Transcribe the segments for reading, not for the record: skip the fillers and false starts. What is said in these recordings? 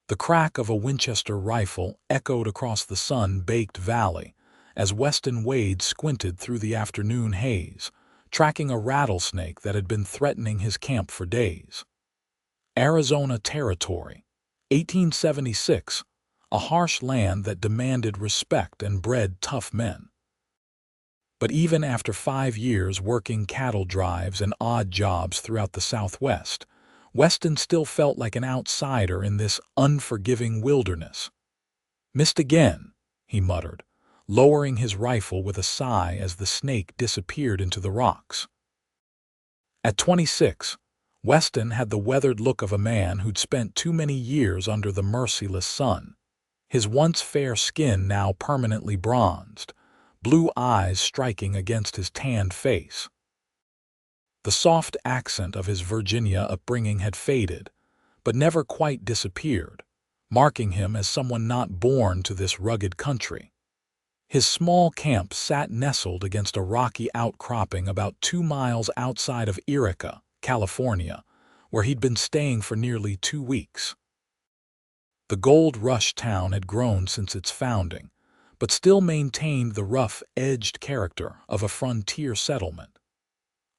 The crack of a Winchester rifle echoed across the sun-baked valley as Weston Wade squinted through the afternoon haze, tracking a rattlesnake that had been threatening his camp for days. Arizona Territory, 1876, a harsh land that demanded respect and bred tough men. But even after 5 years working cattle drives and odd jobs throughout the Southwest, Weston still felt like an outsider in this unforgiving wilderness. "Missed again," he muttered, lowering his rifle with a sigh as the snake disappeared into the rocks. At 26, Weston had the weathered look of a man who'd spent too many years under the merciless sun. His once fair skin now permanently bronzed, blue eyes striking against his tanned face. The soft accent of his Virginia upbringing had faded, but never quite disappeared, marking him as someone not born to this rugged country. His small camp sat nestled against a rocky outcropping about 2 miles outside of Eureka, California, where he'd been staying for nearly 2 weeks. The gold rush town had grown since its founding, but still maintained the rough-edged character of a frontier settlement.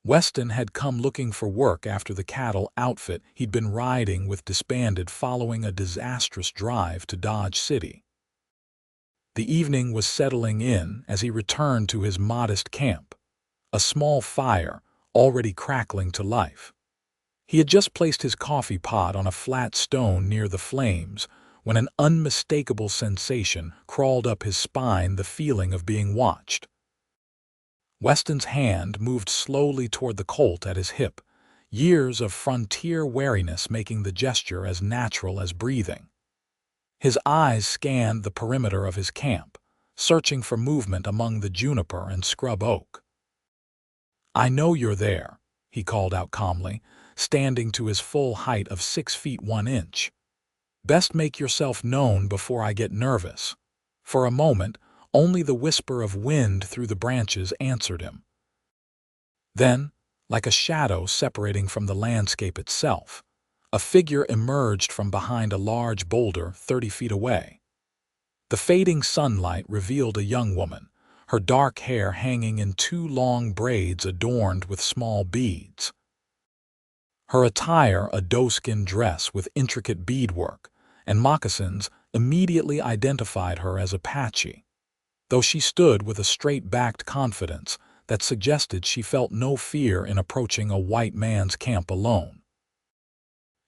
Weston had come looking for work after the cattle outfit he'd been riding with disbanded following a disastrous drive to Dodge City. The evening was settling in as he returned to his modest camp, a small fire already crackling to life. He had just placed his coffee pot on a flat stone near the flames when an unmistakable sensation crawled up his spine, the feeling of being watched. Weston's hand moved slowly toward the Colt at his hip, years of frontier wariness making the gesture as natural as breathing. His eyes scanned the perimeter of his camp, searching for movement among the juniper and scrub oak. "I know you're there," he called out calmly, standing to his full height of 6 feet 1 inch. "Best make yourself known before I get nervous." For a moment, only the whisper of wind through the branches answered him. Then, like a shadow separating from the landscape itself, a figure emerged from behind a large boulder 30 feet away. The fading sunlight revealed a young woman, her dark hair hanging in 2 long braids adorned with small beads. Her attire, a doeskin dress with intricate beadwork and moccasins, immediately identified her as Apache, though she stood with a straight-backed confidence that suggested she felt no fear in approaching a white man's camp alone.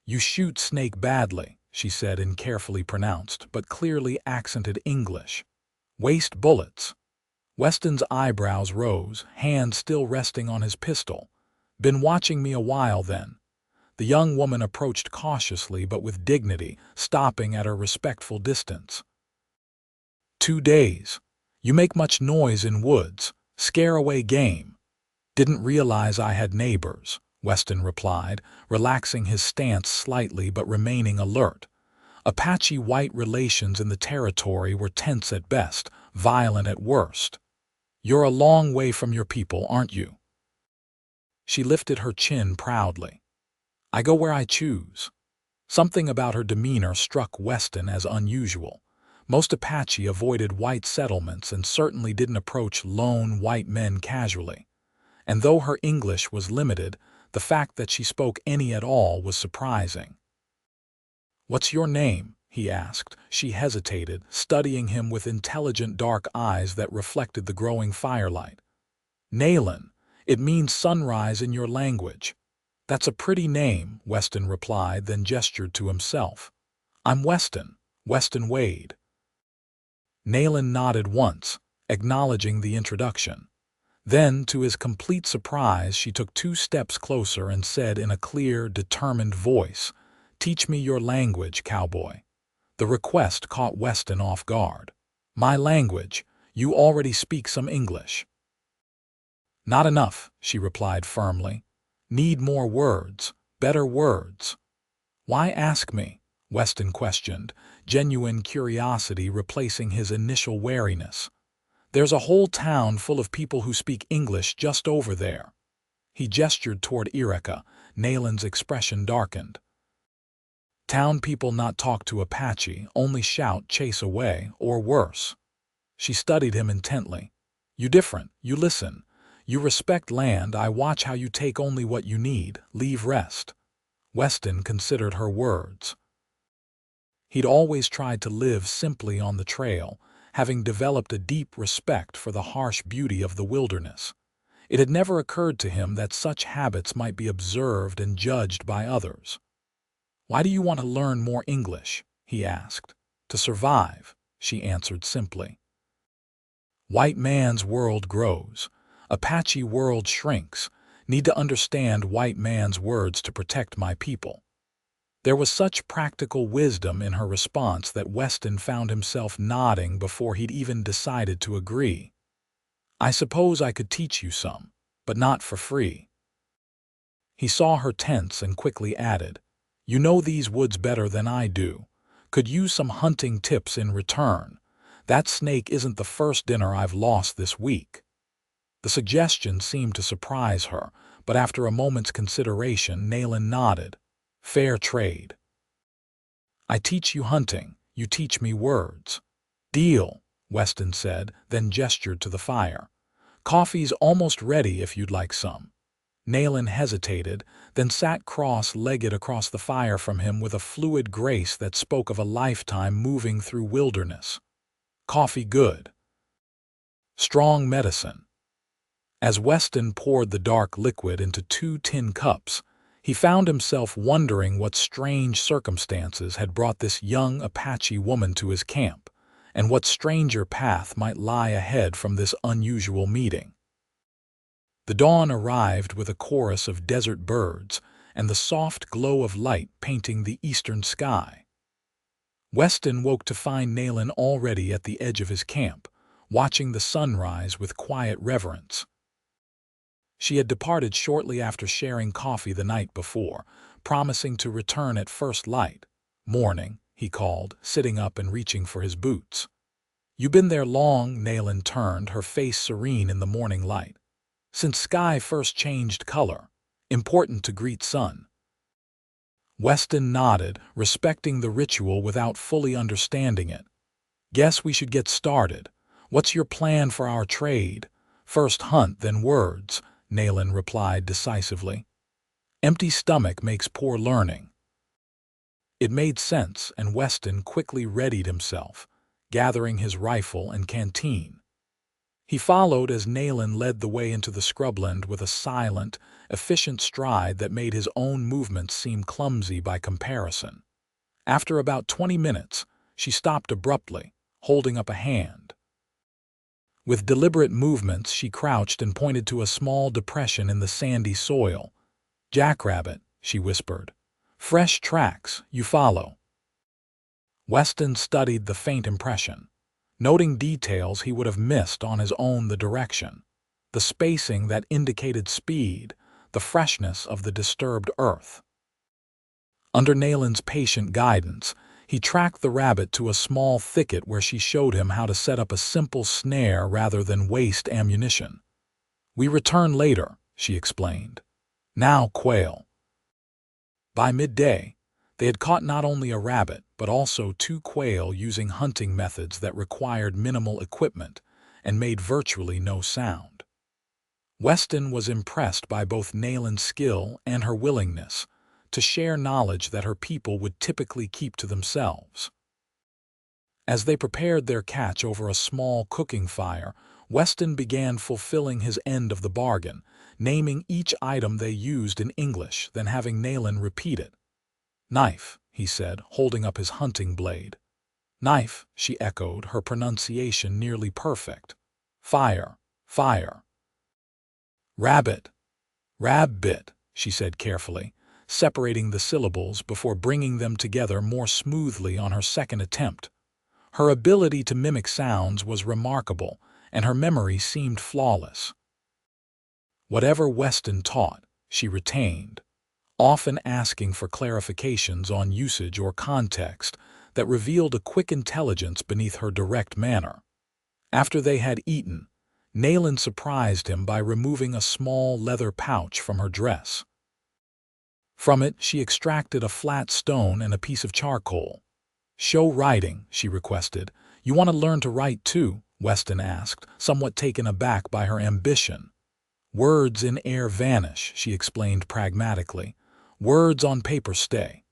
"You shoot snake badly," she said in carefully pronounced but clearly accented English. "Waste bullets." Weston's eyebrows rose, hand still resting on his pistol. "Been watching me a while, then." The young woman approached cautiously but with dignity, stopping at a respectful distance. "2 days. You make much noise in woods, scare away game." "Didn't realize I had neighbors," Weston replied, relaxing his stance slightly but remaining alert. Apache-white relations in the territory were tense at best, violent at worst. "You're a long way from your people, aren't you?" She lifted her chin proudly. "I go where I choose." Something about her demeanor struck Weston as unusual. Most Apache avoided white settlements and certainly didn't approach lone white men casually. And though her English was limited, the fact that she spoke any at all was surprising. "What's your name?" he asked. She hesitated, studying him with intelligent dark eyes that reflected the growing firelight. "Nalin. It means sunrise in your language." "That's a pretty name," Weston replied, then gestured to himself. "I'm Weston Wade." Nalin nodded once, acknowledging the introduction. Then, to his complete surprise, she took 2 steps closer and said in a clear, determined voice, "Teach me your language, Cowboy." The request caught Weston off guard. "My language? You already speak some English." "Not enough," she replied firmly. "Need more words, better words." "Why ask me?" Weston questioned, genuine curiosity replacing his initial wariness. "There's a whole town full of people who speak English just over there." He gestured toward Eureka. Nalin's expression darkened. Town people not talk to Apache, only shout, chase away, or worse. She studied him intently. You different, you listen. You respect land, I watch how you take only what you need, leave rest. Weston considered her words. He'd always tried to live simply on the trail, having developed a deep respect for the harsh beauty of the wilderness. It had never occurred to him that such habits might be observed and judged by others. "Why do you want to learn more English?" he asked. "To survive," she answered simply. White man's world grows. Apache world shrinks. Need to understand white man's words to protect my people. There was such practical wisdom in her response that Weston found himself nodding before he'd even decided to agree. "I suppose I could teach you some, but not for free." He saw her tense and quickly added, "You know these woods better than I do. Could use some hunting tips in return. That snake isn't the first dinner I've lost this week." The suggestion seemed to surprise her, but after a moment's consideration, Nalin nodded. "Fair trade. I teach you hunting, you teach me words." "Deal," Weston said, then gestured to the fire. "Coffee's almost ready if you'd like some." Nalin hesitated, then sat cross-legged across the fire from him with a fluid grace that spoke of a lifetime moving through wilderness. "Coffee good. Strong medicine." As Weston poured the dark liquid into 2 tin cups, he found himself wondering what strange circumstances had brought this young Apache woman to his camp, and what stranger path might lie ahead from this unusual meeting. The dawn arrived with a chorus of desert birds and the soft glow of light painting the eastern sky. Weston woke to find Nalin already at the edge of his camp, watching the sunrise with quiet reverence. She had departed shortly after sharing coffee the night before, promising to return at first light. "Morning," he called, sitting up and reaching for his boots. "You been there long?" Nalin turned, her face serene in the morning light. "Since sky first changed color. Important to greet sun." Weston nodded, respecting the ritual without fully understanding it. "Guess we should get started. What's your plan for our trade?" "First hunt, then words," Nalin replied decisively. "Empty stomach makes poor learning." It made sense, and Weston quickly readied himself, gathering his rifle and canteen. He followed as Nalin led the way into the scrubland with a silent, efficient stride that made his own movements seem clumsy by comparison. After about 20 minutes, she stopped abruptly, holding up a hand. With deliberate movements, she crouched and pointed to a small depression in the sandy soil. "Jackrabbit," she whispered. "Fresh tracks, you follow." Weston studied the faint impression, noting details he would have missed on his own: the direction, the spacing that indicated speed, the freshness of the disturbed earth. Under Nalin's patient guidance, he tracked the rabbit to a small thicket where she showed him how to set up a simple snare rather than waste ammunition. "We return later," she explained. "Now quail." By midday, they had caught not only a rabbit, but also 2 quail using hunting methods that required minimal equipment and made virtually no sound. Weston was impressed by both Nalin's skill and her willingness to share knowledge that her people would typically keep to themselves. As they prepared their catch over a small cooking fire, Weston began fulfilling his end of the bargain, naming each item they used in English, then having Nalin repeat it. "Knife," he said, holding up his hunting blade. "Knife," she echoed, her pronunciation nearly perfect. "Fire, fire." "Rabbit, rabbit," she said carefully, separating the syllables before bringing them together more smoothly on her second attempt. Her ability to mimic sounds was remarkable, and her memory seemed flawless. Whatever Weston taught, she retained, often asking for clarifications on usage or context that revealed a quick intelligence beneath her direct manner. After they had eaten, Nalin surprised him by removing a small leather pouch from her dress. From it, she extracted a flat stone and a piece of charcoal. "Show writing," she requested. "You want to learn to write too?" Weston asked, somewhat taken aback by her ambition. "Words in air vanish," she explained pragmatically. "Words on paper stay."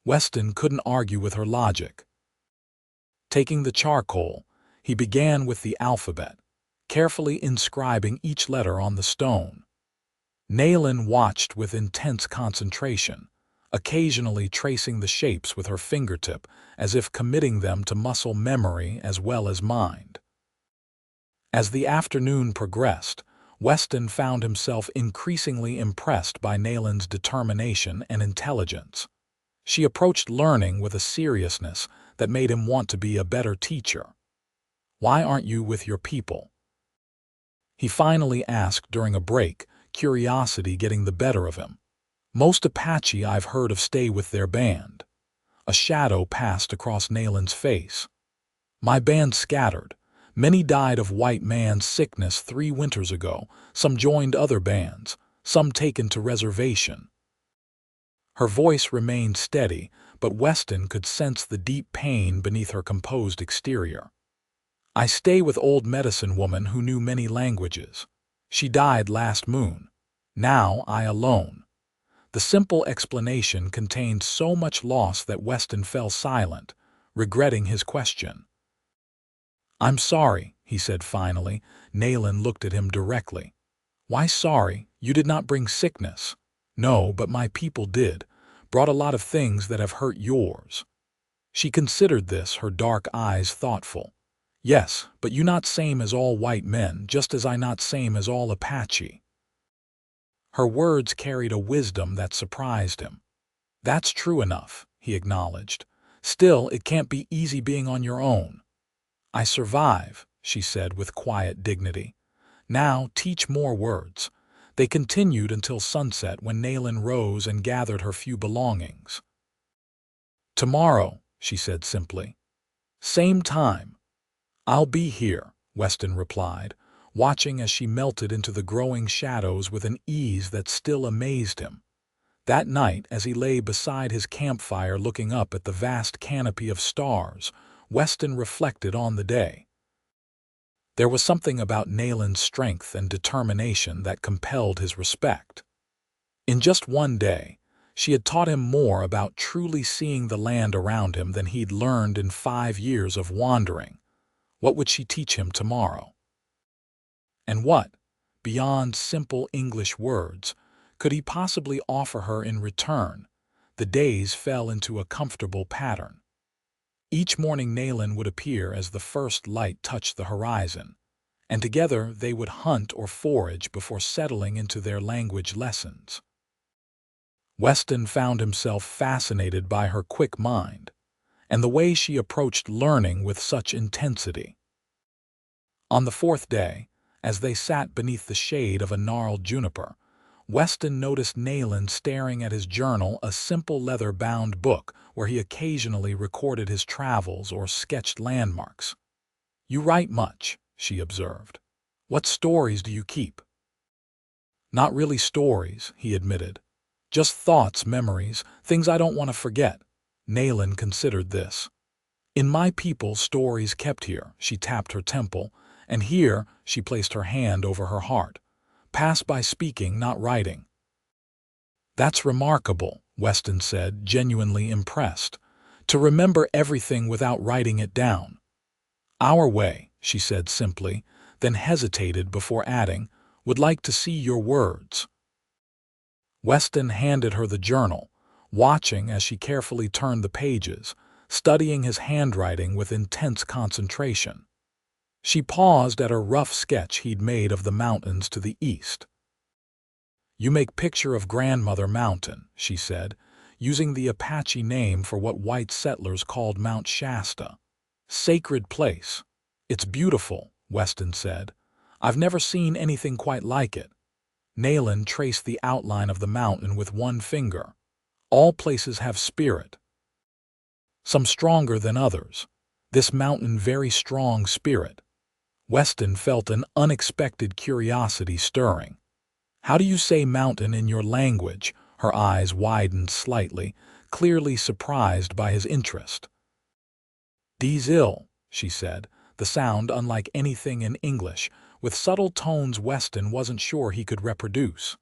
Weston couldn't argue with her logic. Taking the charcoal, he began with the alphabet, carefully inscribing each letter on the stone. Nalin watched with intense concentration, occasionally tracing the shapes with her fingertip as if committing them to muscle memory as well as mind. As the afternoon progressed, Weston found himself increasingly impressed by Nalin's determination and intelligence. She approached learning with a seriousness that made him want to be a better teacher. "Why aren't you with your people?" he finally asked during a break, curiosity getting the better of him. "Most Apache I've heard of stay with their band." A shadow passed across Nalin's face. "My band scattered. Many died of white man's sickness 3 winters ago. Some joined other bands, some taken to reservation." Her voice remained steady, but Weston could sense the deep pain beneath her composed exterior. "I stay with old medicine woman who knew many languages. She died last moon. Now I alone." The simple explanation contained so much loss that Weston fell silent, regretting his question. "I'm sorry," he said finally. Nalin looked at him directly. "Why sorry? You did not bring sickness." "No, but my people did. Brought a lot of things that have hurt yours." She considered this, her dark eyes thoughtful. "Yes, but you not same as all white men, just as I not same as all Apache." Her words carried a wisdom that surprised him. "That's true enough," he acknowledged. "Still, it can't be easy being on your own." "I survive," she said with quiet dignity. "Now teach more words." They continued until sunset when Nalin rose and gathered her few belongings. "Tomorrow," she said simply. "Same time." "I'll be here," Weston replied, watching as she melted into the growing shadows with an ease that still amazed him. That night, as he lay beside his campfire looking up at the vast canopy of stars, Weston reflected on the day. There was something about Nalin's strength and determination that compelled his respect. In just one day, she had taught him more about truly seeing the land around him than he'd learned in 5 years of wandering. What would she teach him tomorrow? And what, beyond simple English words, could he possibly offer her in return? The days fell into a comfortable pattern. Each morning Nalin would appear as the first light touched the horizon, and together they would hunt or forage before settling into their language lessons. Weston found himself fascinated by her quick mind, and the way she approached learning with such intensity. On the 4th day, as they sat beneath the shade of a gnarled juniper, Weston noticed Nalin staring at his journal, a simple leather-bound book where he occasionally recorded his travels or sketched landmarks. "You write much," she observed. "What stories do you keep?" "Not really stories," he admitted. "Just thoughts, memories, things I don't want to forget." Nalin considered this. "In my people, stories kept here," she tapped her temple, "and here," she placed her hand over her heart. "Pass by speaking, not writing." "That's remarkable," Weston said, genuinely impressed. "To remember everything without writing it down." "Our way," she said simply, then hesitated before adding, "would like to see your words." Weston handed her the journal, watching as she carefully turned the pages, studying his handwriting with intense concentration. She paused at a rough sketch he'd made of the mountains to the east. "You make picture of Grandmother Mountain," she said, using the Apache name for what white settlers called Mount Shasta. "Sacred place." "It's beautiful," Weston said. "I've never seen anything quite like it." Nalin traced the outline of the mountain with one finger. "All places have spirit. Some stronger than others. This mountain very strong spirit." Weston felt an unexpected curiosity stirring. "How do you say mountain in your language?" Her eyes widened slightly, clearly surprised by his interest. "Dee's ill," she said, the sound unlike anything in English, with subtle tones Weston wasn't sure he could reproduce.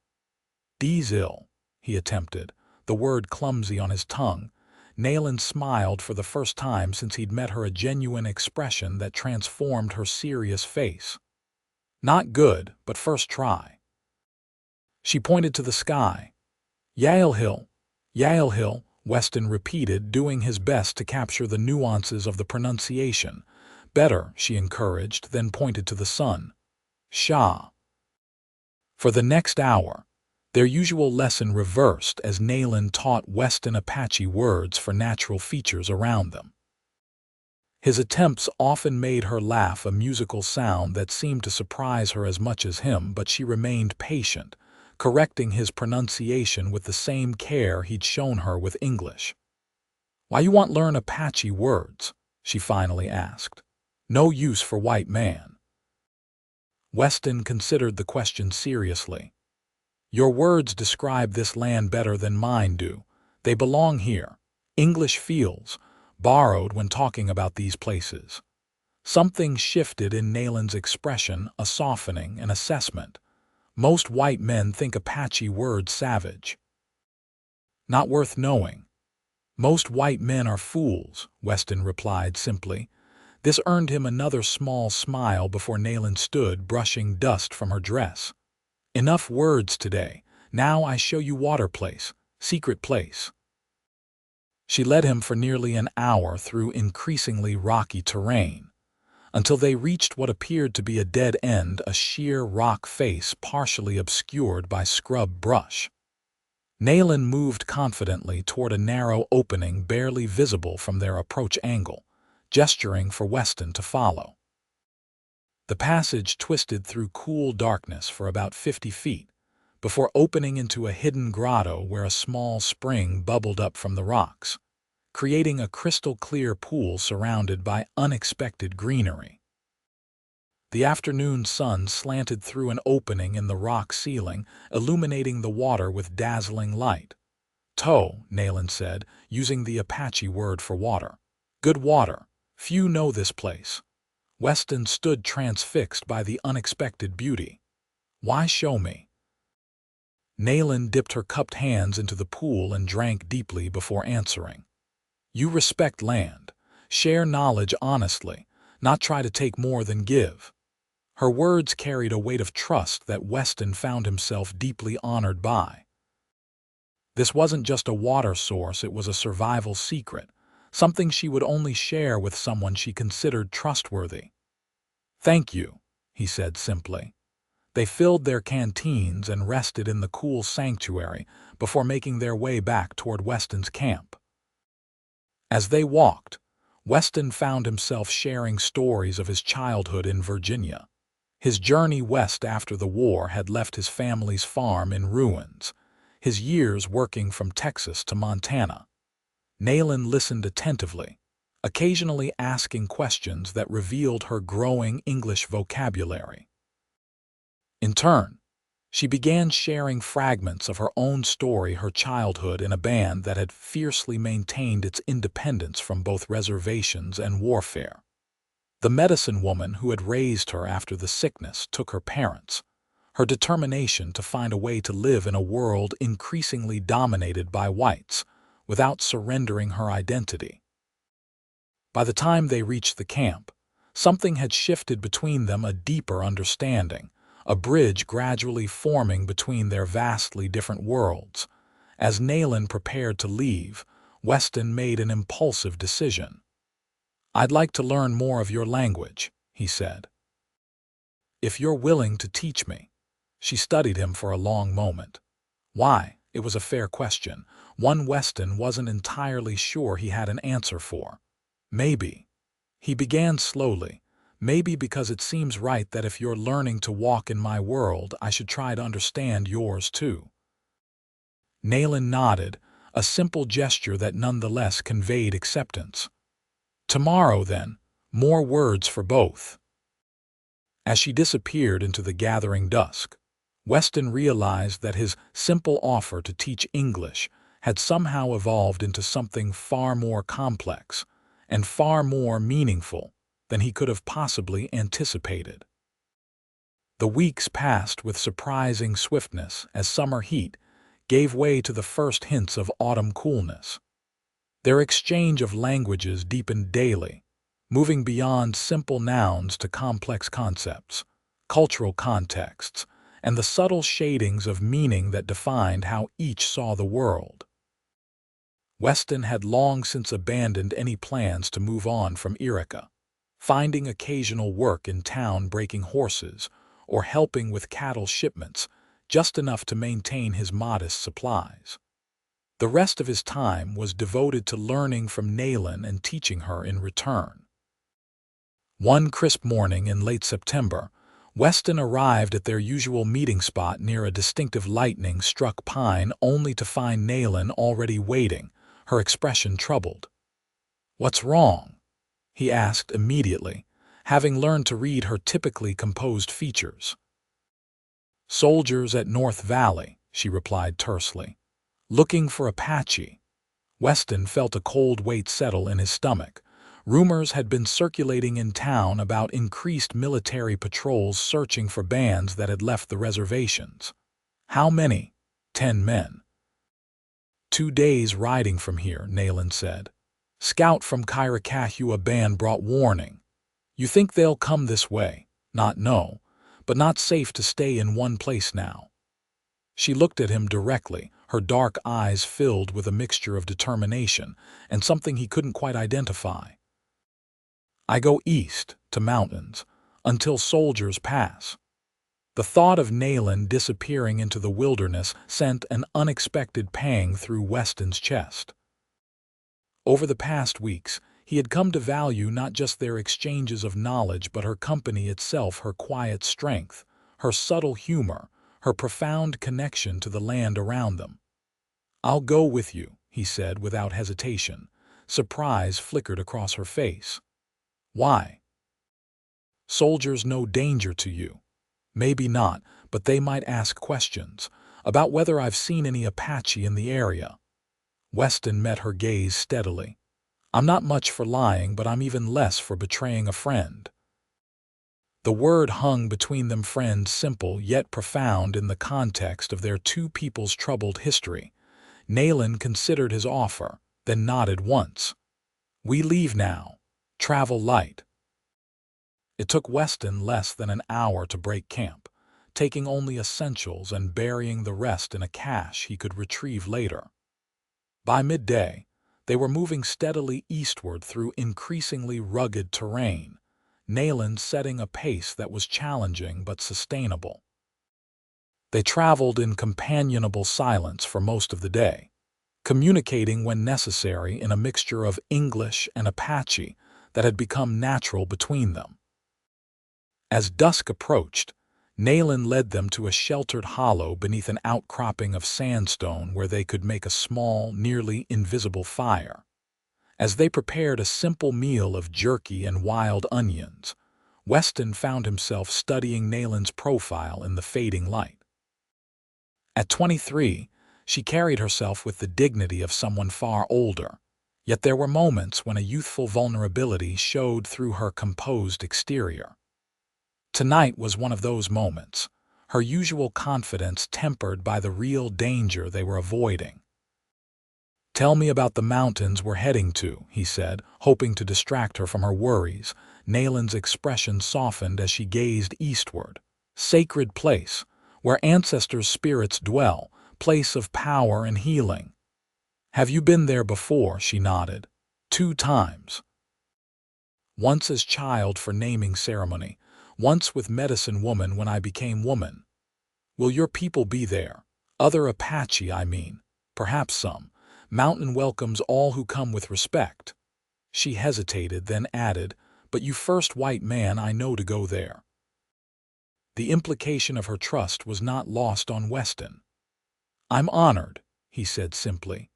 "Dee's ill," he attempted, the word clumsy on his tongue. Nalin smiled for the first time since he'd met her, a genuine expression that transformed her serious face. "Not good, but first try." She pointed to the sky. "Yale Hill, Yale Hill," Weston repeated, doing his best to capture the nuances of the pronunciation. "Better," she encouraged, then pointed to the sun. "Shah." For the next hour, their usual lesson reversed as Nalin taught Weston Apache words for natural features around them. His attempts often made her laugh, a musical sound that seemed to surprise her as much as him, but she remained patient, correcting his pronunciation with the same care he'd shown her with English. "Why you want learn Apache words?" she finally asked. "No use for white man." Weston considered the question seriously. "Your words describe this land better than mine do. They belong here. English feels borrowed when talking about these places." Something shifted in Nalin's expression, a softening, an assessment. "Most white men think Apache words savage. Not worth knowing." "Most white men are fools," Weston replied simply. This earned him another small smile before Nalin stood, brushing dust from her dress. "Enough words today. Now I show you water place, secret place." She led him for nearly an hour through increasingly rocky terrain, until they reached what appeared to be a dead end, a sheer rock face partially obscured by scrub brush. Nalin moved confidently toward a narrow opening barely visible from their approach angle, gesturing for Weston to follow. The passage twisted through cool darkness for about 50 feet, before opening into a hidden grotto where a small spring bubbled up from the rocks, creating a crystal-clear pool surrounded by unexpected greenery. The afternoon sun slanted through an opening in the rock ceiling, illuminating the water with dazzling light. "To," Nalin said, using the Apache word for water. "Good water. Few know this place." Weston stood transfixed by the unexpected beauty. "Why show me?" Nalin dipped her cupped hands into the pool and drank deeply before answering. "You respect land. Share knowledge honestly, not try to take more than give." Her words carried a weight of trust that Weston found himself deeply honored by. This wasn't just a water source, it was a survival secret, something she would only share with someone she considered trustworthy. "Thank you," he said simply. They filled their canteens and rested in the cool sanctuary before making their way back toward Weston's camp. As they walked, Weston found himself sharing stories of his childhood in Virginia. His journey west after the war had left his family's farm in ruins, his years working from Texas to Montana. Nalin listened attentively, occasionally asking questions that revealed her growing English vocabulary. In turn, she began sharing fragments of her own story, her childhood in a band that had fiercely maintained its independence from both reservations and warfare. The medicine woman who had raised her after the sickness took her parents, her determination to find a way to live in a world increasingly dominated by whites without surrendering her identity. By the time they reached the camp, something had shifted between them, a deeper understanding, a bridge gradually forming between their vastly different worlds. As Nalin prepared to leave, Weston made an impulsive decision. "I'd like to learn more of your language," he said. "If you're willing to teach me." She studied him for a long moment. Why? It was a fair question, one Weston wasn't entirely sure he had an answer for. "Maybe." He began slowly. "Maybe because it seems right that if you're learning to walk in my world, I should try to understand yours too." Nalin nodded, a simple gesture that nonetheless conveyed acceptance. "Tomorrow, then, more words for both." As she disappeared into the gathering dusk, Weston realized that his simple offer to teach English had somehow evolved into something far more complex and far more meaningful than he could have possibly anticipated. The weeks passed with surprising swiftness as summer heat gave way to the first hints of autumn coolness. Their exchange of languages deepened daily, moving beyond simple nouns to complex concepts, cultural contexts, and the subtle shadings of meaning that defined how each saw the world. Weston had long since abandoned any plans to move on from Erica, finding occasional work in town breaking horses or helping with cattle shipments, just enough to maintain his modest supplies. The rest of his time was devoted to learning from Nalin and teaching her in return. One crisp morning in late September, Weston arrived at their usual meeting spot near a distinctive lightning-struck pine only to find Nalin already waiting, her expression troubled. "What's wrong?" he asked immediately, having learned to read her typically composed features. "Soldiers at North Valley," she replied tersely. "Looking for Apache." Weston felt a cold weight settle in his stomach. Rumors had been circulating in town about increased military patrols searching for bands that had left the reservations. "How many?" "10 men. 2 days riding from here," Nalin said. "Scout from Kairikahua band brought warning. You think they'll come this way? Not no, but not safe to stay in one place now." She looked at him directly, her dark eyes filled with a mixture of determination and something he couldn't quite identify. "I go east, to mountains, until soldiers pass." The thought of Nalin disappearing into the wilderness sent an unexpected pang through Weston's chest. Over the past weeks, he had come to value not just their exchanges of knowledge but her company itself, her quiet strength, her subtle humor, her profound connection to the land around them. "I'll go with you," he said without hesitation. Surprise flickered across her face. "Why?" "Soldiers no danger to you." "Maybe not, but they might ask questions about whether I've seen any Apache in the area." Weston met her gaze steadily. "I'm not much for lying, but I'm even less for betraying a friend." The word hung between them, friend, simple yet profound in the context of their two people's troubled history. Nalin considered his offer, then nodded once. "We leave now. Travel light." It took Weston less than an hour to break camp, taking only essentials and burying the rest in a cache he could retrieve later. By midday, they were moving steadily eastward through increasingly rugged terrain, Nalin setting a pace that was challenging but sustainable. They traveled in companionable silence for most of the day, communicating when necessary in a mixture of English and Apache that had become natural between them. As dusk approached, Nalin led them to a sheltered hollow beneath an outcropping of sandstone where they could make a small, nearly invisible fire. As they prepared a simple meal of jerky and wild onions, Weston found himself studying Nalin's profile in the fading light. At 23, she carried herself with the dignity of someone far older, yet there were moments when a youthful vulnerability showed through her composed exterior. Tonight was one of those moments, her usual confidence tempered by the real danger they were avoiding. "Tell me about the mountains we're heading to," he said, hoping to distract her from her worries. Nalin's expression softened as she gazed eastward. "Sacred place, where ancestors' spirits dwell, place of power and healing." "Have you been there before?" She nodded. 2 times. "Once as child for naming ceremony, once with medicine woman when I became woman." "Will your people be there? Other Apache, I mean. Perhaps some. Mountain welcomes all who come with respect." She hesitated, then added, "But you first white man I know to go there." The implication of her trust was not lost on Weston. "I'm honored," he said simply.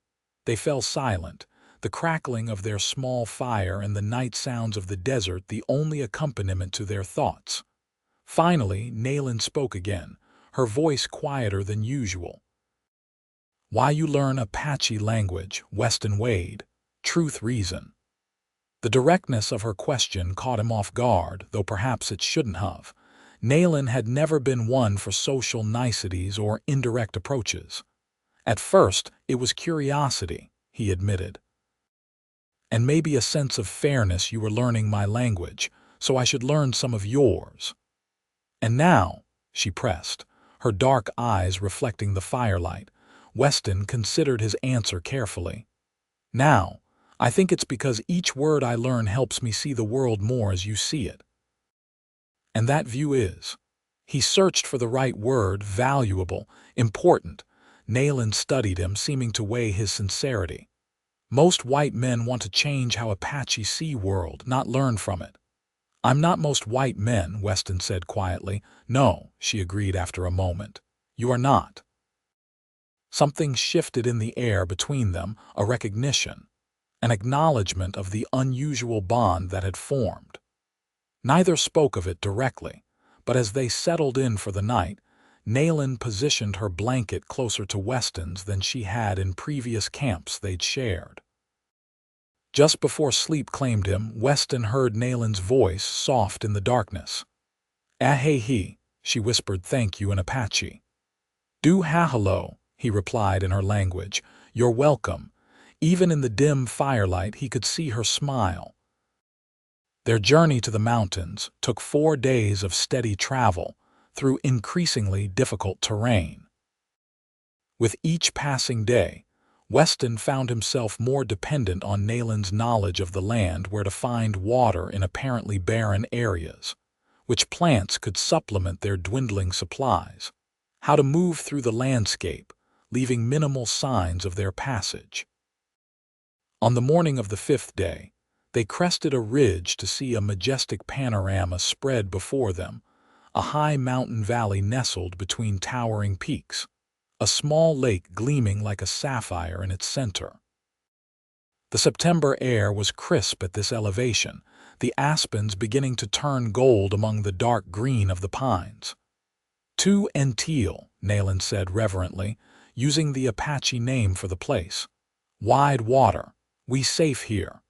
They fell silent, the crackling of their small fire and the night sounds of the desert the only accompaniment to their thoughts. Finally, Nalin spoke again, her voice quieter than usual. "Why you learn Apache language, Weston Wade? Truth reason." The directness of her question caught him off guard, though perhaps it shouldn't have. Nalin had never been one for social niceties or indirect approaches. At first, it was curiosity, he admitted. "And maybe a sense of fairness. You were learning my language, so I should learn some of yours." "And now," she pressed, her dark eyes reflecting the firelight. Weston considered his answer carefully. "Now, I think it's because each word I learn helps me see the world more as you see it." "And that view is?" He searched for the right word. "Valuable, important." Nalin studied him, seeming to weigh his sincerity. "Most white men want to change how Apache see world, not learn from it." "I'm not most white men," Weston said quietly. "No," she agreed after a moment. "You are not." Something shifted in the air between them, a recognition, an acknowledgement of the unusual bond that had formed. Neither spoke of it directly, but as they settled in for the night, Nalin positioned her blanket closer to Weston's than she had in previous camps they'd shared. Just before sleep claimed him, Weston heard Nalin's voice, soft in the darkness. "Ahe," she whispered, "thank you" in Apache. "Do ha-hello," he replied in her language. "You're welcome." Even in the dim firelight, he could see her smile. Their journey to the mountains took 4 days of steady travel through increasingly difficult terrain. With each passing day, Weston found himself more dependent on Nalin's knowledge of the land, where to find water in apparently barren areas, which plants could supplement their dwindling supplies, how to move through the landscape, leaving minimal signs of their passage. On the morning of the 5th day, they crested a ridge to see a majestic panorama spread before them, a high mountain valley nestled between towering peaks, a small lake gleaming like a sapphire in its center. The September air was crisp at this elevation, the aspens beginning to turn gold among the dark green of the pines. "To Entil," Nalin said reverently, using the Apache name for the place. "Wide water. We safe here."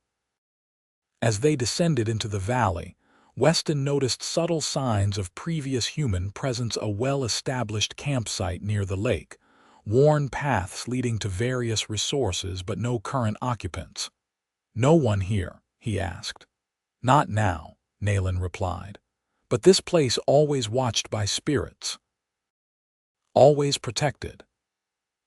As they descended into the valley, Weston noticed subtle signs of previous human presence: a well-established campsite near the lake, worn paths leading to various resources but no current occupants. "No one here?" he asked. "Not now," Nalin replied. "But this place always watched by spirits. Always protected."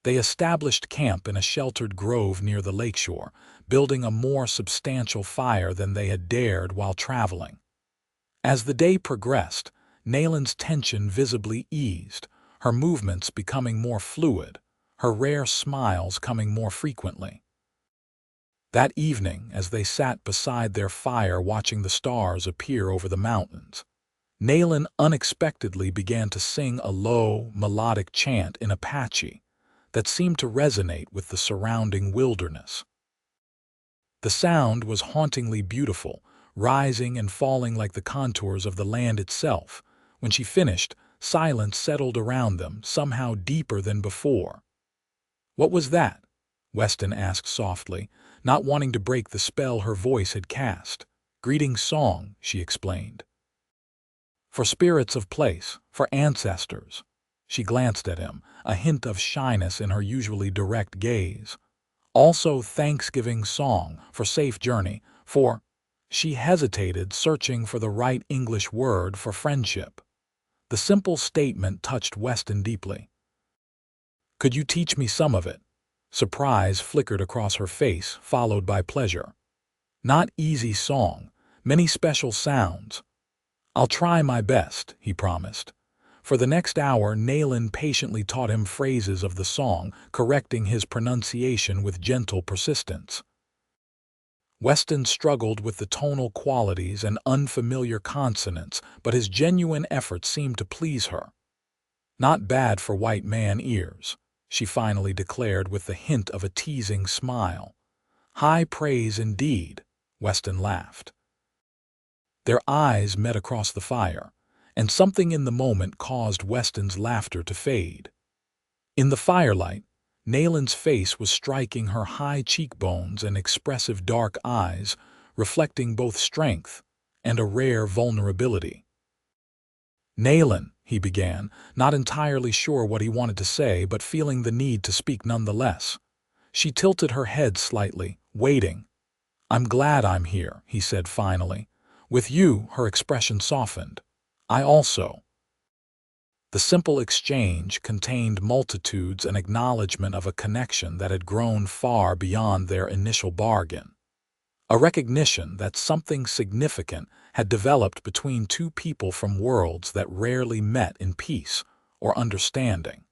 They established camp in a sheltered grove near the lakeshore, building a more substantial fire than they had dared while traveling. As the day progressed, Nalin's tension visibly eased, her movements becoming more fluid, her rare smiles coming more frequently. That evening, as they sat beside their fire watching the stars appear over the mountains, Nalin unexpectedly began to sing a low, melodic chant in Apache that seemed to resonate with the surrounding wilderness. The sound was hauntingly beautiful, rising and falling like the contours of the land itself. When she finished, silence settled around them, somehow deeper than before. "What was that?" Weston asked softly, not wanting to break the spell her voice had cast. "Greeting song," she explained. "For spirits of place, for ancestors." She glanced at him, a hint of shyness in her usually direct gaze. "Also Thanksgiving song, for safe journey, for—" She hesitated, searching for the right English word for friendship. The simple statement touched Weston deeply. "Could you teach me some of it?" Surprise flickered across her face, followed by pleasure. "Not easy song, many special sounds." "I'll try my best," he promised. For the next hour, Nalin patiently taught him phrases of the song, correcting his pronunciation with gentle persistence. Weston struggled with the tonal qualities and unfamiliar consonants, but his genuine efforts seemed to please her. "Not bad for white man ears," she finally declared with the hint of a teasing smile. "High praise indeed," Weston laughed. Their eyes met across the fire, and something in the moment caused Weston's laughter to fade. In the firelight, Nalin's face was striking, her high cheekbones and expressive dark eyes, reflecting both strength and a rare vulnerability. "Nalin," he began, not entirely sure what he wanted to say, but feeling the need to speak nonetheless. She tilted her head slightly, waiting. "I'm glad I'm here," he said finally. "With you," her expression softened. "I also." The simple exchange contained multitudes and acknowledgement of a connection that had grown far beyond their initial bargain. A recognition that something significant had developed between two people from worlds that rarely met in peace or understanding.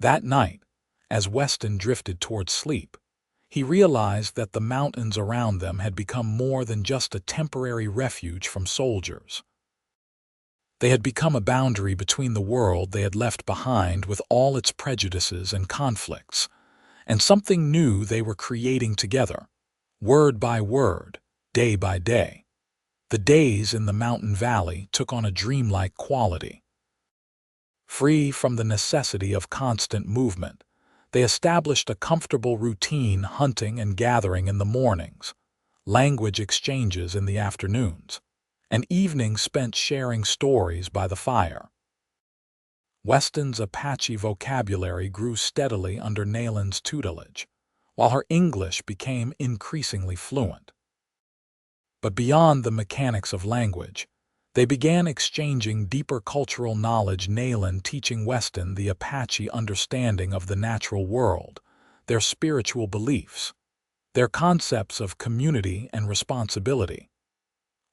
That night, as Weston drifted toward sleep, he realized that the mountains around them had become more than just a temporary refuge from soldiers. They had become a boundary between the world they had left behind with all its prejudices and conflicts, and something new they were creating together, word by word, day by day. The days in the mountain valley took on a dreamlike quality. Free from the necessity of constant movement, they established a comfortable routine, hunting and gathering in the mornings, language exchanges in the afternoons, and evenings spent sharing stories by the fire. Weston's Apache vocabulary grew steadily under Nalin's tutelage, while her English became increasingly fluent. But beyond the mechanics of language, they began exchanging deeper cultural knowledge, Nalin teaching Weston the Apache understanding of the natural world, their spiritual beliefs, their concepts of community and responsibility.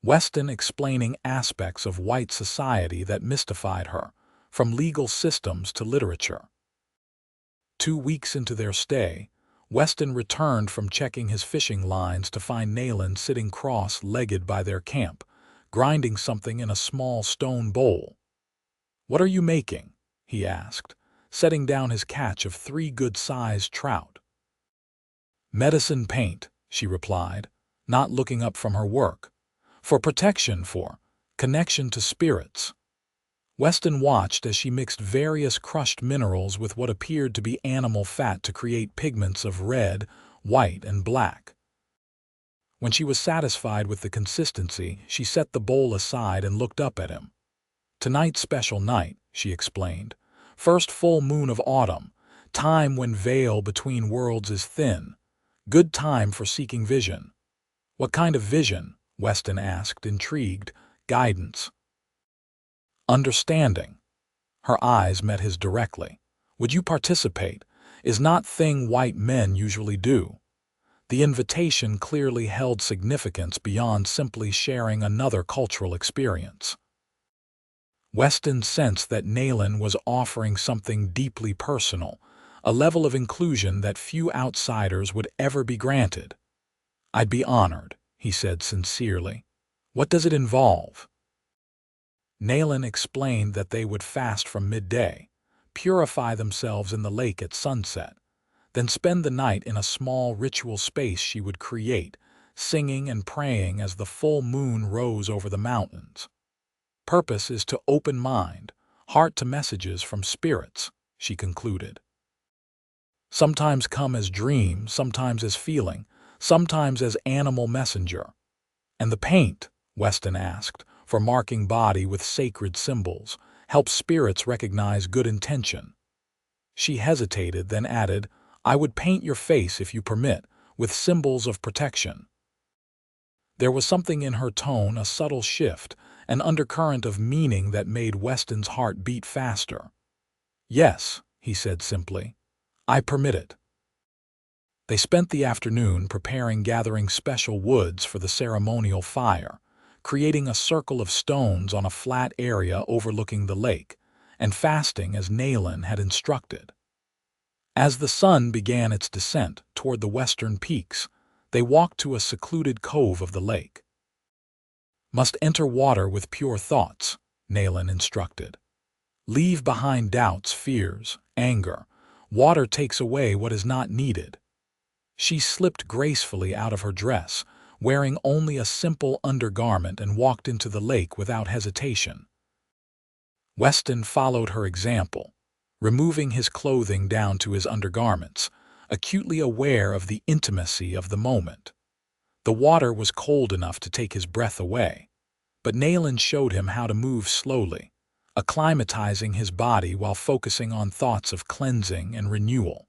Weston explaining aspects of white society that mystified her, from legal systems to literature. 2 weeks into their stay, Weston returned from checking his fishing lines to find Nalin sitting cross-legged by their camp, grinding something in a small stone bowl. "What are you making?" he asked, setting down his catch of 3 good-sized trout. "Medicine paint," she replied, not looking up from her work. "For protection, for connection to spirits." Weston watched as she mixed various crushed minerals with what appeared to be animal fat to create pigments of red, white, and black. When she was satisfied with the consistency, she set the bowl aside and looked up at him. "Tonight's special night," she explained. "First full moon of autumn, time when veil between worlds is thin. Good time for seeking vision." "What kind of vision?" Weston asked, intrigued. "Guidance." "Understanding." Her eyes met his directly. "Would you participate? Is not thing white men usually do." The invitation clearly held significance beyond simply sharing another cultural experience. Weston sensed that Nalin was offering something deeply personal, a level of inclusion that few outsiders would ever be granted. "I'd be honored," he said sincerely. "What does it involve?" Nalin explained that they would fast from midday, purify themselves in the lake at sunset, then spend the night in a small ritual space she would create, singing and praying as the full moon rose over the mountains. "Purpose is to open mind, heart to messages from spirits," she concluded. "Sometimes come as dream, sometimes as feeling, sometimes as animal messenger." "And the paint?" Weston asked, "for marking body with sacred symbols, helps spirits recognize good intention." She hesitated, then added, "I would paint your face, if you permit, with symbols of protection." There was something in her tone, a subtle shift, an undercurrent of meaning that made Weston's heart beat faster. "Yes," he said simply, "I permit it." They spent the afternoon preparing, gathering special woods for the ceremonial fire, creating a circle of stones on a flat area overlooking the lake, and fasting as Nalin had instructed. As the sun began its descent toward the western peaks, they walked to a secluded cove of the lake. "Must enter water with pure thoughts," Nalin instructed. "Leave behind doubts, fears, anger. Water takes away what is not needed." She slipped gracefully out of her dress, wearing only a simple undergarment, and walked into the lake without hesitation. Weston followed her example, removing his clothing down to his undergarments, acutely aware of the intimacy of the moment. The water was cold enough to take his breath away, but Nalin showed him how to move slowly, acclimatizing his body while focusing on thoughts of cleansing and renewal.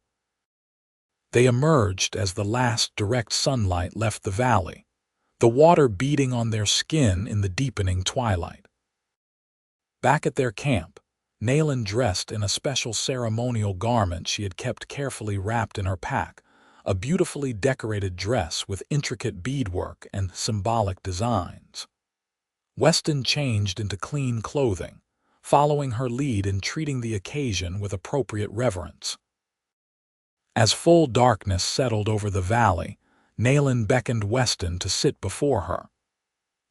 They emerged as the last direct sunlight left the valley, the water beating on their skin in the deepening twilight. Back at their camp, Nalin dressed in a special ceremonial garment she had kept carefully wrapped in her pack, a beautifully decorated dress with intricate beadwork and symbolic designs. Weston changed into clean clothing, following her lead in treating the occasion with appropriate reverence. As full darkness settled over the valley, Nalin beckoned Weston to sit before her.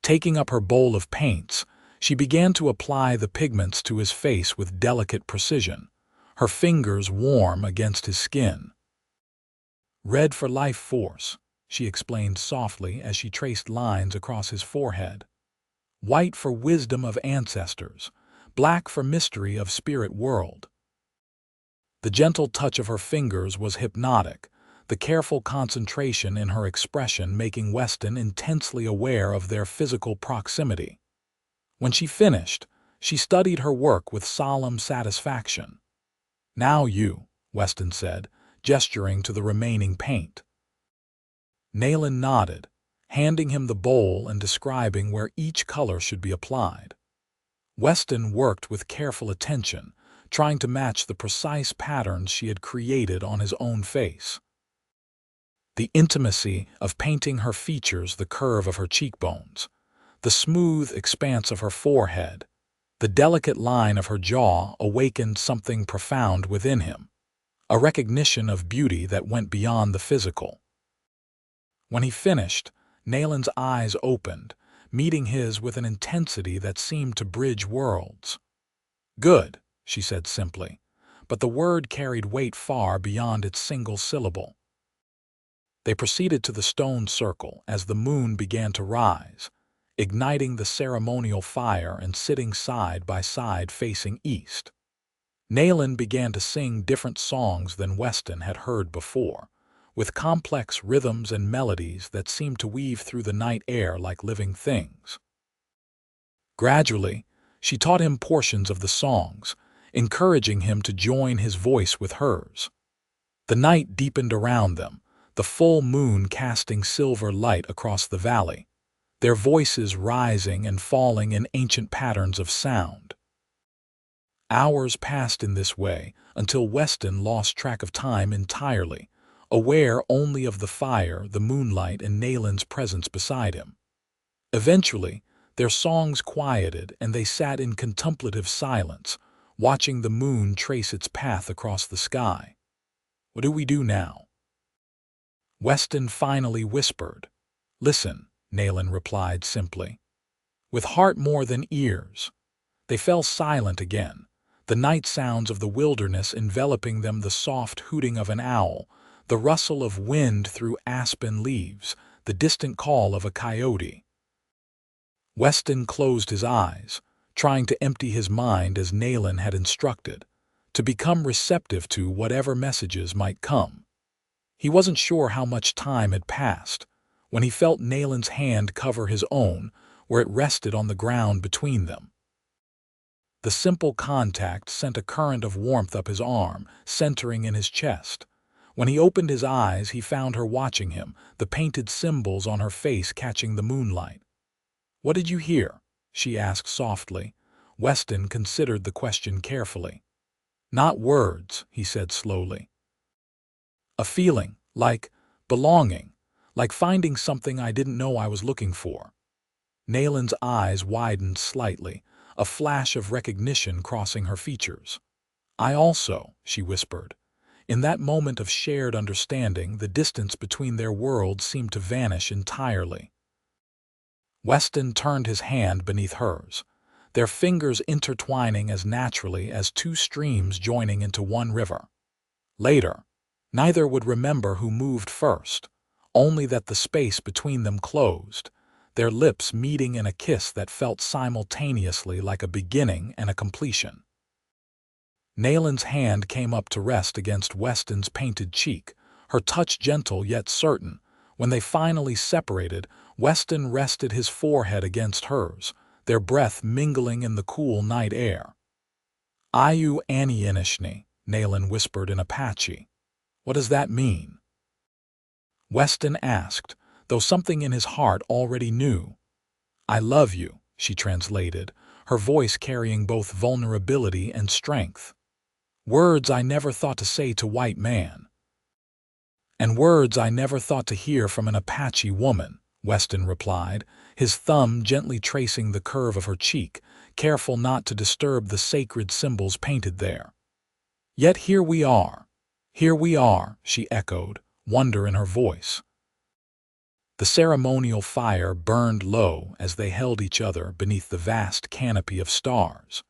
Taking up her bowl of paints, she began to apply the pigments to his face with delicate precision, her fingers warm against his skin. "Red for life force," she explained softly as she traced lines across his forehead. "White for wisdom of ancestors, black for mystery of spirit world." The gentle touch of her fingers was hypnotic, the careful concentration in her expression making Weston intensely aware of their physical proximity. When she finished, she studied her work with solemn satisfaction. "Now you," Weston said, gesturing to the remaining paint. Nalin nodded, handing him the bowl and describing where each color should be applied. Weston worked with careful attention, trying to match the precise patterns she had created on his own face. The intimacy of painting her features, the curve of her cheekbones, the smooth expanse of her forehead, the delicate line of her jaw awakened something profound within him, a recognition of beauty that went beyond the physical. When he finished, Nalin's eyes opened, meeting his with an intensity that seemed to bridge worlds. "Good," she said simply, but the word carried weight far beyond its single syllable. They proceeded to the stone circle as the moon began to rise, igniting the ceremonial fire and sitting side by side facing east. Nalin began to sing different songs than Weston had heard before, with complex rhythms and melodies that seemed to weave through the night air like living things. Gradually, she taught him portions of the songs, encouraging him to join his voice with hers. The night deepened around them, the full moon casting silver light across the valley, their voices rising and falling in ancient patterns of sound. Hours passed in this way until Weston lost track of time entirely, aware only of the fire, the moonlight, and Nalin's presence beside him. Eventually, their songs quieted and they sat in contemplative silence, watching the moon trace its path across the sky. "What do we do now?" Weston finally whispered. "Listen," Nalin replied simply. "With heart more than ears." They fell silent again, the night sounds of the wilderness enveloping them, the soft hooting of an owl, the rustle of wind through aspen leaves, the distant call of a coyote. Weston closed his eyes, trying to empty his mind as Nalin had instructed, to become receptive to whatever messages might come. He wasn't sure how much time had passed when he felt Nalin's hand cover his own where it rested on the ground between them. The simple contact sent a current of warmth up his arm, centering in his chest. When he opened his eyes, he found her watching him, the painted symbols on her face catching the moonlight. "What did you hear?" she asked softly. Weston considered the question carefully. "Not words," he said slowly. "A feeling, like belonging, like finding something I didn't know I was looking for." Nalin's eyes widened slightly, a flash of recognition crossing her features. "I also," she whispered. In that moment of shared understanding, the distance between their worlds seemed to vanish entirely. Weston turned his hand beneath hers, their fingers intertwining as naturally as two streams joining into one river. Later, neither would remember who moved first, only that the space between them closed, their lips meeting in a kiss that felt simultaneously like a beginning and a completion. Nalin's hand came up to rest against Weston's painted cheek, her touch gentle yet certain. When they finally separated, Weston rested his forehead against hers, their breath mingling in the cool night air. "Ayu Ani Inishni," Nalin whispered in Apache. "What does that mean?" Weston asked, though something in his heart already knew. "I love you," she translated, her voice carrying both vulnerability and strength. "Words I never thought to say to white man." "And words I never thought to hear from an Apache woman," Weston replied, his thumb gently tracing the curve of her cheek, careful not to disturb the sacred symbols painted there. "Yet here we are, she echoed, wonder in her voice. The ceremonial fire burned low as they held each other beneath the vast canopy of stars.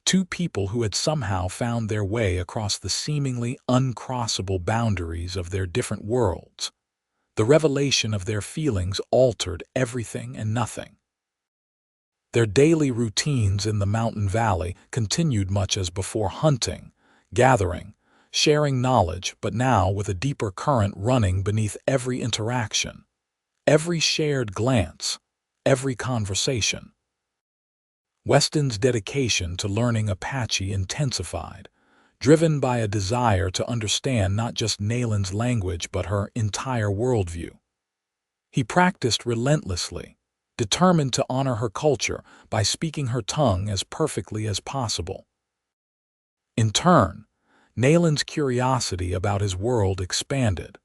Two people who had somehow found their way across the seemingly uncrossable boundaries of their different worlds. The revelation of their feelings altered everything and nothing. Their daily routines in the mountain valley continued much as before, hunting, gathering, sharing knowledge, but now with a deeper current running beneath every interaction, every shared glance, every conversation. Weston's dedication to learning Apache intensified, driven by a desire to understand not just Nalin's language but her entire worldview. He practiced relentlessly, determined to honor her culture by speaking her tongue as perfectly as possible. In turn, Nalin's curiosity about his world expanded,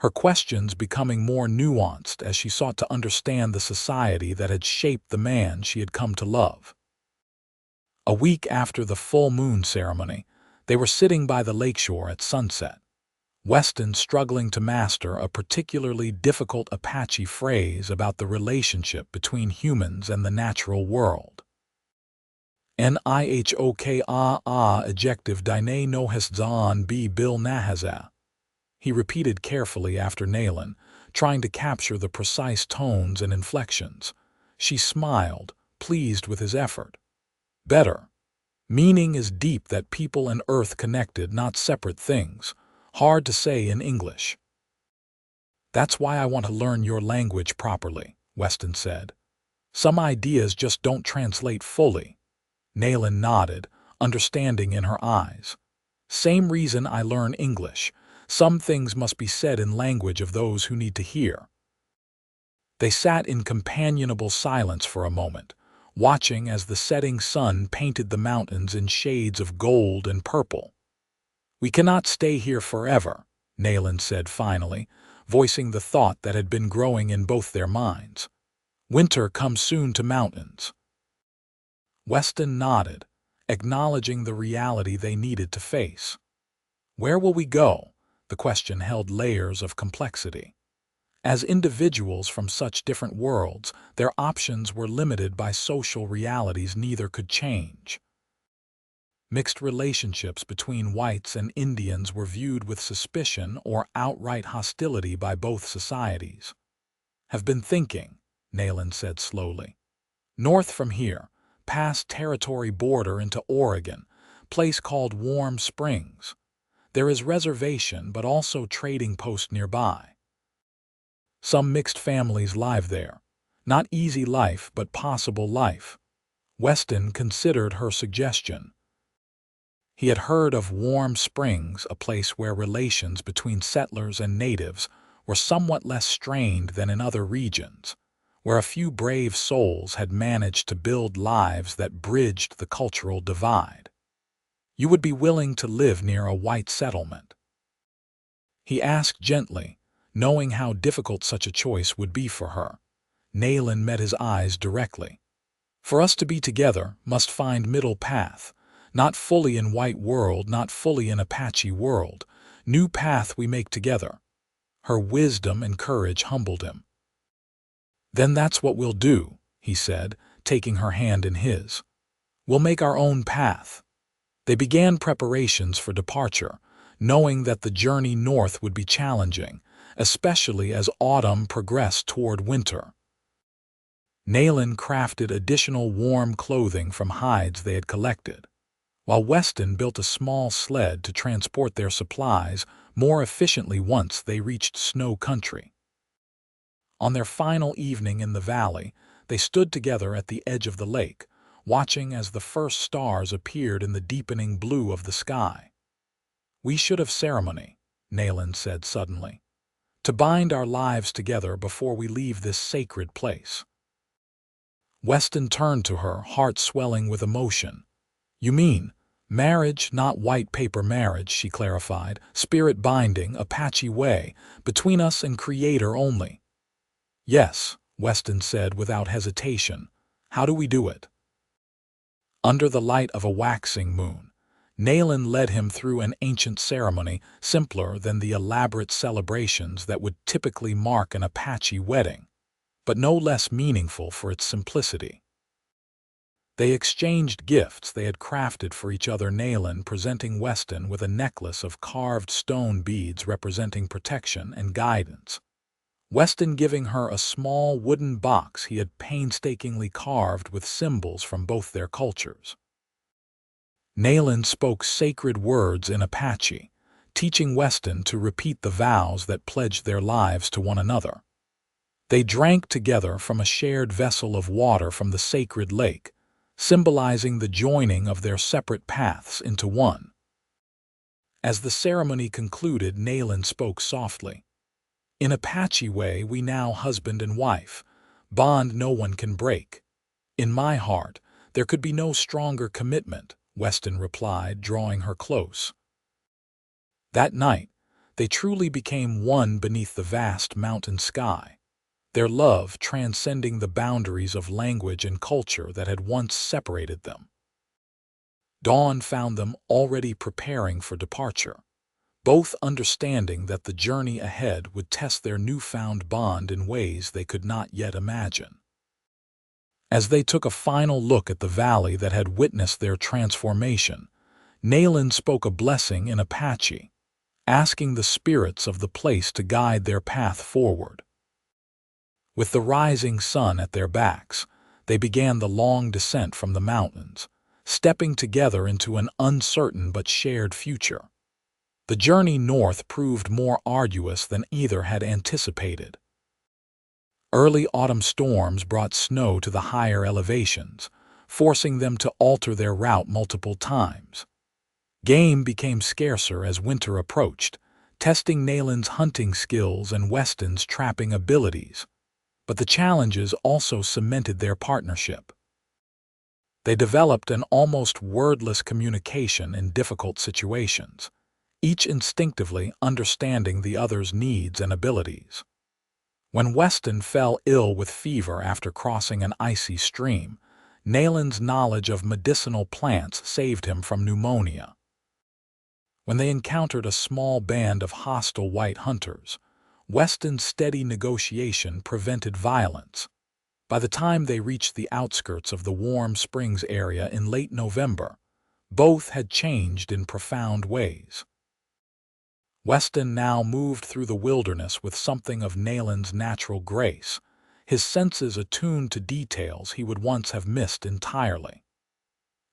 her questions becoming more nuanced as she sought to understand the society that had shaped the man she had come to love. A week after the full moon ceremony, they were sitting by the lakeshore at sunset, Weston struggling to master a particularly difficult Apache phrase about the relationship between humans and the natural world. "Nihok adjective dine no hestzan b bil nahaza," he repeated carefully after Nalin, trying to capture the precise tones and inflections. She smiled, pleased with his effort. "Better. Meaning is deep, that people and earth connected, not separate things. Hard to say in English." "That's why I want to learn your language properly," Weston said. "Some ideas just don't translate fully." Nalin nodded, understanding in her eyes. "Same reason I learn English. Some things must be said in language of those who need to hear." They sat in companionable silence for a moment, watching as the setting sun painted the mountains in shades of gold and purple. "We cannot stay here forever," Nalin said finally, voicing the thought that had been growing in both their minds. "Winter comes soon to mountains." Weston nodded, acknowledging the reality they needed to face. "Where will we go?" The question held layers of complexity. As individuals from such different worlds, their options were limited by social realities neither could change. Mixed relationships between whites and Indians were viewed with suspicion or outright hostility by both societies. "Have been thinking," Nalin said slowly. "North from here, past territory border into Oregon, place called Warm Springs. There is reservation but also trading post nearby. Some mixed families live there. Not easy life but possible life." Weston considered her suggestion. He had heard of Warm Springs, a place where relations between settlers and natives were somewhat less strained than in other regions, where a few brave souls had managed to build lives that bridged the cultural divide. "You would be willing to live near a white settlement?" he asked gently, knowing how difficult such a choice would be for her. Nalin met his eyes directly. "For us to be together, must find middle path. Not fully in white world, not fully in Apache world. New path we make together." Her wisdom and courage humbled him. "Then that's what we'll do," he said, taking her hand in his. "We'll make our own path." They began preparations for departure, knowing that the journey north would be challenging, especially as autumn progressed toward winter. Nalin crafted additional warm clothing from hides they had collected, while Weston built a small sled to transport their supplies more efficiently once they reached snow country. On their final evening in the valley, they stood together at the edge of the lake, watching as the first stars appeared in the deepening blue of the sky. "We should have ceremony," Nalin said suddenly, "to bind our lives together before we leave this sacred place." Weston turned to her, heart swelling with emotion. "You mean marriage, not white paper marriage," she clarified. "Spirit binding, Apache way, between us and Creator only." "Yes," Weston said without hesitation. "How do we do it?" Under the light of a waxing moon, Nalin led him through an ancient ceremony simpler than the elaborate celebrations that would typically mark an Apache wedding, but no less meaningful for its simplicity. They exchanged gifts they had crafted for each other, Nalin presenting Weston with a necklace of carved stone beads representing protection and guidance, Weston giving her a small wooden box he had painstakingly carved with symbols from both their cultures. Nalin spoke sacred words in Apache, teaching Weston to repeat the vows that pledged their lives to one another. They drank together from a shared vessel of water from the sacred lake, symbolizing the joining of their separate paths into one. As the ceremony concluded, Nalin spoke softly. "In Apache way, we now husband and wife, bond no one can break. In my heart, there could be no stronger commitment," Weston replied, drawing her close. That night, they truly became one beneath the vast mountain sky, their love transcending the boundaries of language and culture that had once separated them. Dawn found them already preparing for departure, both understanding that the journey ahead would test their newfound bond in ways they could not yet imagine. As they took a final look at the valley that had witnessed their transformation, Nalin spoke a blessing in Apache, asking the spirits of the place to guide their path forward. With the rising sun at their backs, they began the long descent from the mountains, stepping together into an uncertain but shared future. The journey north proved more arduous than either had anticipated. Early autumn storms brought snow to the higher elevations, forcing them to alter their route multiple times. Game became scarcer as winter approached, testing Nalin's hunting skills and Weston's trapping abilities. But the challenges also cemented their partnership. They developed an almost wordless communication in difficult situations, each instinctively understanding the other's needs and abilities. When Weston fell ill with fever after crossing an icy stream, Nalin's knowledge of medicinal plants saved him from pneumonia. When they encountered a small band of hostile white hunters, Weston's steady negotiation prevented violence. By the time they reached the outskirts of the Warm Springs area in late November, both had changed in profound ways. Weston now moved through the wilderness with something of Nalin's natural grace, his senses attuned to details he would once have missed entirely.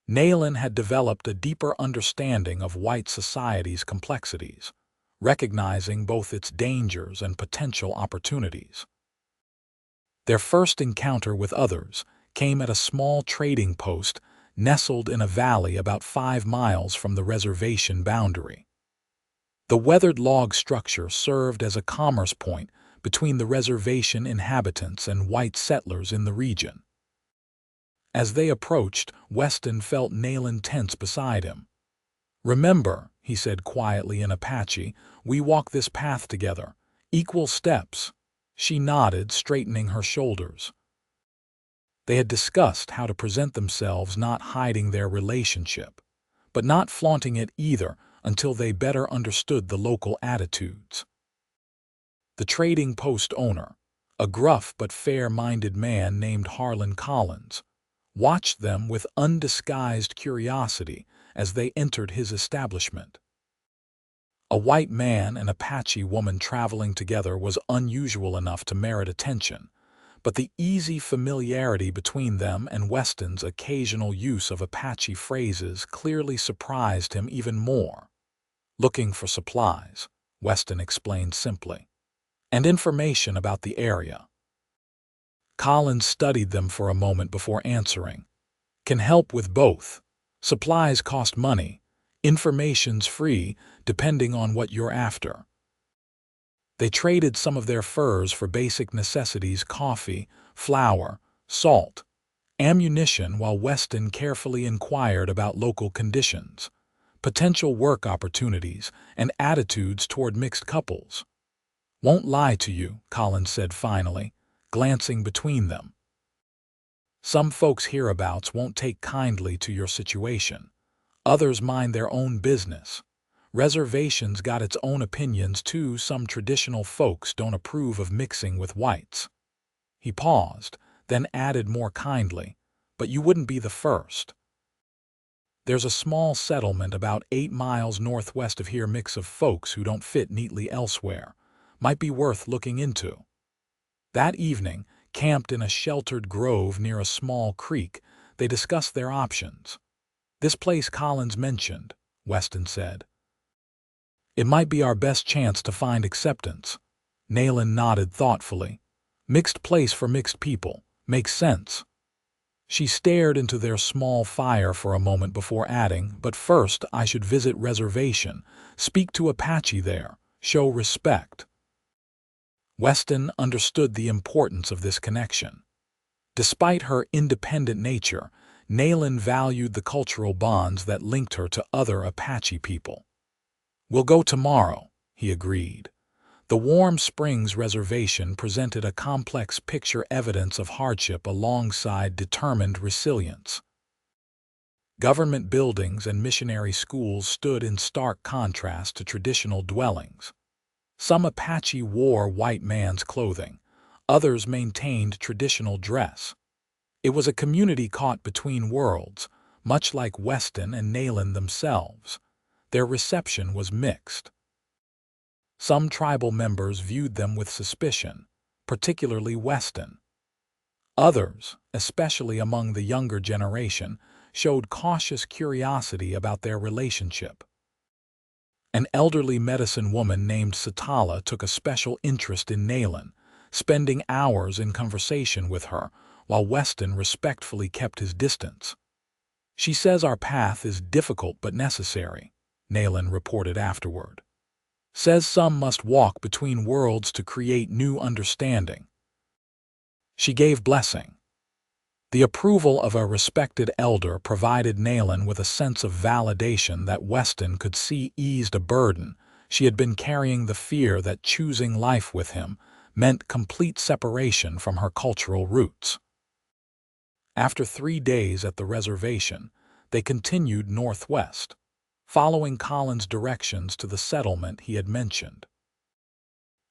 Nalin had developed a deeper understanding of white society's complexities, recognizing both its dangers and potential opportunities. Their first encounter with others came at a small trading post nestled in a valley about 5 miles from the reservation boundary. The weathered log structure served as a commerce point between the reservation inhabitants and white settlers in the region. As they approached, Weston felt Nalin tense beside him. "Remember," he said quietly in Apache, "we walk this path together, equal steps." She nodded, straightening her shoulders. They had discussed how to present themselves, not hiding their relationship, but not flaunting it either until they better understood the local attitudes. The trading post owner, a gruff but fair-minded man named Harlan Collins, watched them with undisguised curiosity as they entered his establishment. A white man and Apache woman traveling together was unusual enough to merit attention, but the easy familiarity between them and Weston's occasional use of Apache phrases clearly surprised him even more. "Looking for supplies," Weston explained simply, "and information about the area." Collins studied them for a moment before answering. "Can help with both. Supplies cost money. Information's free, depending on what you're after." They traded some of their furs for basic necessities: coffee, flour, salt, ammunition, while Weston carefully inquired about local conditions, potential work opportunities, and attitudes toward mixed couples. "Won't lie to you," Collins said finally, glancing between them. "Some folks hereabouts won't take kindly to your situation. Others mind their own business. Reservation's got its own opinions, too. Some traditional folks don't approve of mixing with whites." He paused, then added more kindly, "But you wouldn't be the first. There's a small settlement about 8 miles northwest of here, mix of folks who don't fit neatly elsewhere. Might be worth looking into." That evening, camped in a sheltered grove near a small creek, they discussed their options. "This place Collins mentioned," Weston said. "It might be our best chance to find acceptance." Nalin nodded thoughtfully. "Mixed place for mixed people. Makes sense." She stared into their small fire for a moment before adding, "But first I should visit reservation, speak to Apache there, show respect." Weston understood the importance of this connection. Despite her independent nature, Nalin valued the cultural bonds that linked her to other Apache people. "We'll go tomorrow," he agreed. The Warm Springs Reservation presented a complex picture, evidence of hardship alongside determined resilience. Government buildings and missionary schools stood in stark contrast to traditional dwellings. Some Apache wore white man's clothing, others maintained traditional dress. It was a community caught between worlds, much like Weston and Nalin themselves. Their reception was mixed. Some tribal members viewed them with suspicion, particularly Weston. Others, especially among the younger generation, showed cautious curiosity about their relationship. An elderly medicine woman named Satala took a special interest in Nalin, spending hours in conversation with her, while Weston respectfully kept his distance. "She says our path is difficult but necessary," Nalin reported afterward. "Says some must walk between worlds to create new understanding." She gave blessing. The approval of a respected elder provided Nalin with a sense of validation that Weston could see eased a burden she had been carrying, the fear that choosing life with him meant complete separation from her cultural roots. After 3 days at the reservation, they continued northwest, following Collins' directions to the settlement he had mentioned.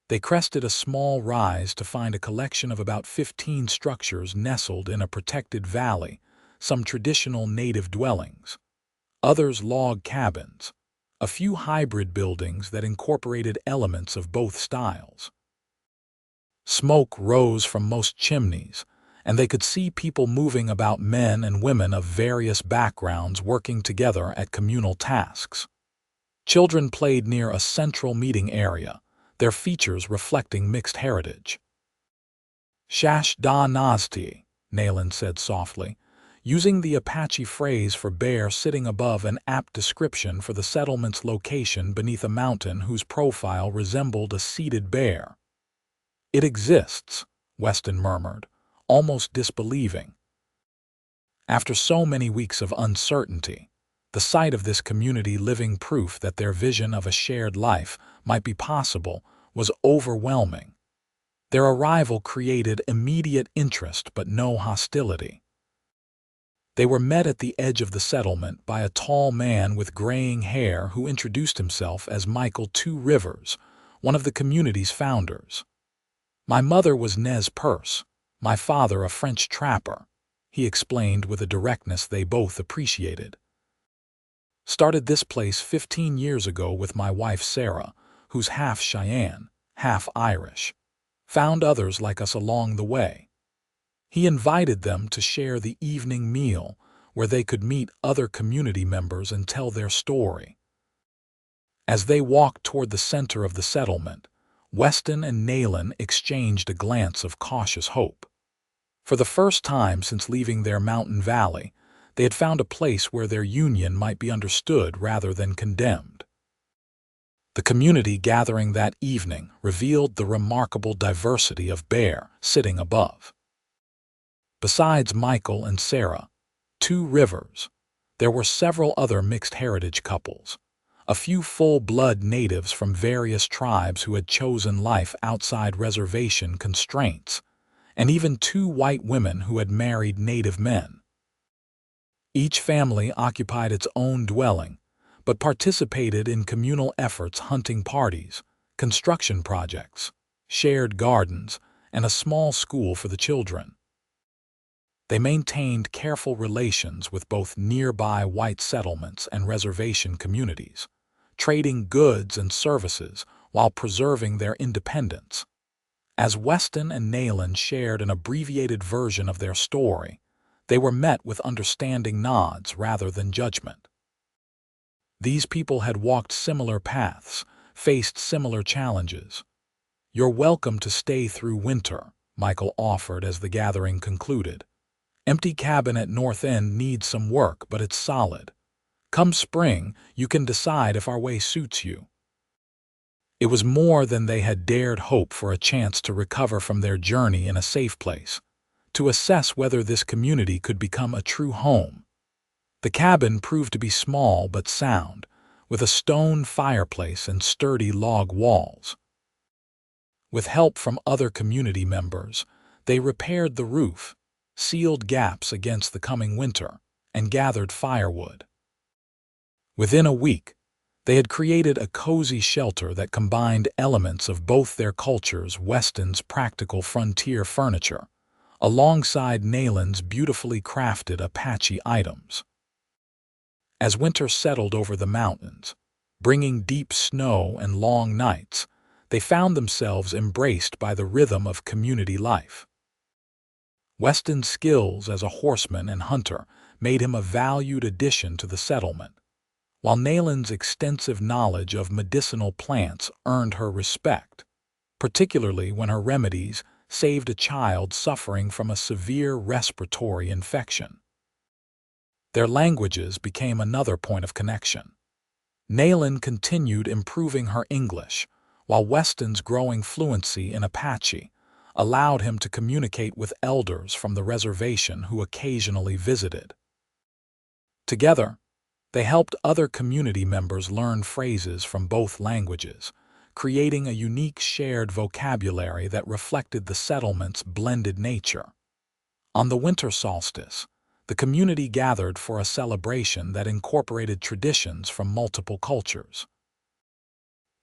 They crested a small rise to find a collection of about 15 structures nestled in a protected valley, some traditional native dwellings, others log cabins, a few hybrid buildings that incorporated elements of both styles. Smoke rose from most chimneys, and they could see people moving about, men and women of various backgrounds working together at communal tasks. Children played near a central meeting area, their features reflecting mixed heritage. "Shash da Nazti," Nalin said softly, using the Apache phrase for bear, sitting above an apt description for the settlement's location beneath a mountain whose profile resembled a seated bear. "It exists," Weston murmured, almost disbelieving. After so many weeks of uncertainty, the sight of this community living proof that their vision of a shared life might be possible was overwhelming. Their arrival created immediate interest but no hostility. They were met at the edge of the settlement by a tall man with graying hair who introduced himself as Michael Two Rivers, one of the community's founders. "My mother was Nez Perce, my father a French trapper," he explained with a directness they both appreciated. "Started this place 15 years ago with my wife Sarah, who's half Cheyenne, half Irish. Found others like us along the way." He invited them to share the evening meal, where they could meet other community members and tell their story. As they walked toward the center of the settlement, Weston and Nalin exchanged a glance of cautious hope. For the first time since leaving their mountain valley, they had found a place where their union might be understood rather than condemned. The community gathering that evening revealed the remarkable diversity of bear sitting above. Besides Michael and Sarah, two rivers, there were several other mixed heritage couples, a few full-blood natives from various tribes who had chosen life outside reservation constraints, and even two white women who had married native men. Each family occupied its own dwelling, but participated in communal efforts, hunting parties, construction projects, shared gardens, and a small school for the children. They maintained careful relations with both nearby white settlements and reservation communities, trading goods and services while preserving their independence. As Weston and Nalin shared an abbreviated version of their story, they were met with understanding nods rather than judgment. These people had walked similar paths, faced similar challenges. "You're welcome to stay through winter," Michael offered as the gathering concluded. "Empty cabin at North End needs some work, but it's solid. Come spring, you can decide if our way suits you." It was more than they had dared hope for, a chance to recover from their journey in a safe place, to assess whether this community could become a true home. The cabin proved to be small but sound, with a stone fireplace and sturdy log walls. With help from other community members, they repaired the roof, sealed gaps against the coming winter, and gathered firewood. Within a week, they had created a cozy shelter that combined elements of both their cultures: Weston's practical frontier furniture, alongside Nalin's beautifully crafted Apache items. As winter settled over the mountains, bringing deep snow and long nights, they found themselves embraced by the rhythm of community life. Weston's skills as a horseman and hunter made him a valued addition to the settlement, while Nalin's extensive knowledge of medicinal plants earned her respect, particularly when her remedies saved a child suffering from a severe respiratory infection. Their languages became another point of connection. Nalin continued improving her English, while Weston's growing fluency in Apache allowed him to communicate with elders from the reservation who occasionally visited. Together, they helped other community members learn phrases from both languages, creating a unique shared vocabulary that reflected the settlement's blended nature. On the winter solstice, the community gathered for a celebration that incorporated traditions from multiple cultures.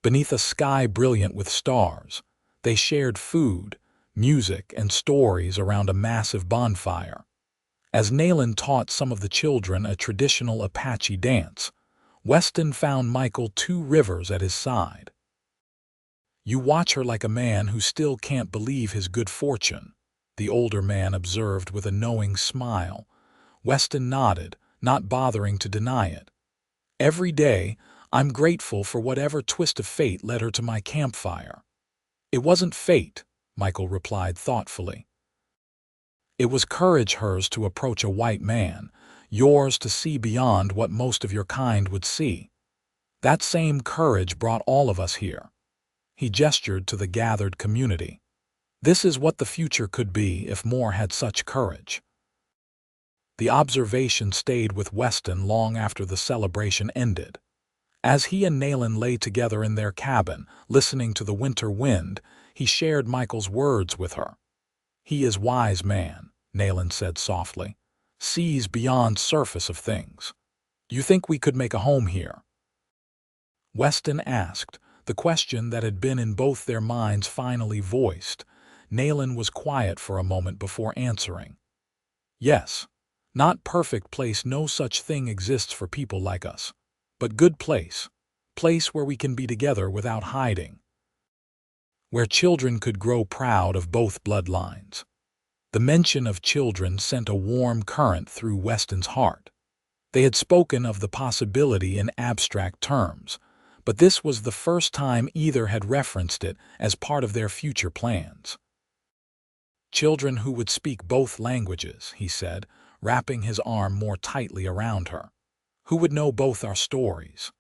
Beneath a sky brilliant with stars, they shared food, music, and stories around a massive bonfire. As Nalin taught some of the children a traditional Apache dance, Weston found Michael two rivers at his side. "You watch her like a man who still can't believe his good fortune," the older man observed with a knowing smile. Weston nodded, not bothering to deny it. "Every day, I'm grateful for whatever twist of fate led her to my campfire." "It wasn't fate," Michael replied thoughtfully. "It was courage, hers to approach a white man, yours to see beyond what most of your kind would see. That same courage brought all of us here." He gestured to the gathered community. "This is what the future could be if more had such courage." The observation stayed with Weston long after the celebration ended. As he and Nalin lay together in their cabin, listening to the winter wind, he shared Michael's words with her. "He is wise man," Nalin said softly, "sees beyond surface of things. You think we could make a home here?" Weston asked, the question that had been in both their minds finally voiced. Nalin was quiet for a moment before answering. "Yes. Not perfect place, no such thing exists for people like us. But good place. Place where we can be together without hiding. Where children could grow proud of both bloodlines." The mention of children sent a warm current through Weston's heart. They had spoken of the possibility in abstract terms, but this was the first time either had referenced it as part of their future plans. Children who would speak both languages, he said, wrapping his arm more tightly around her. Who would know both our stories?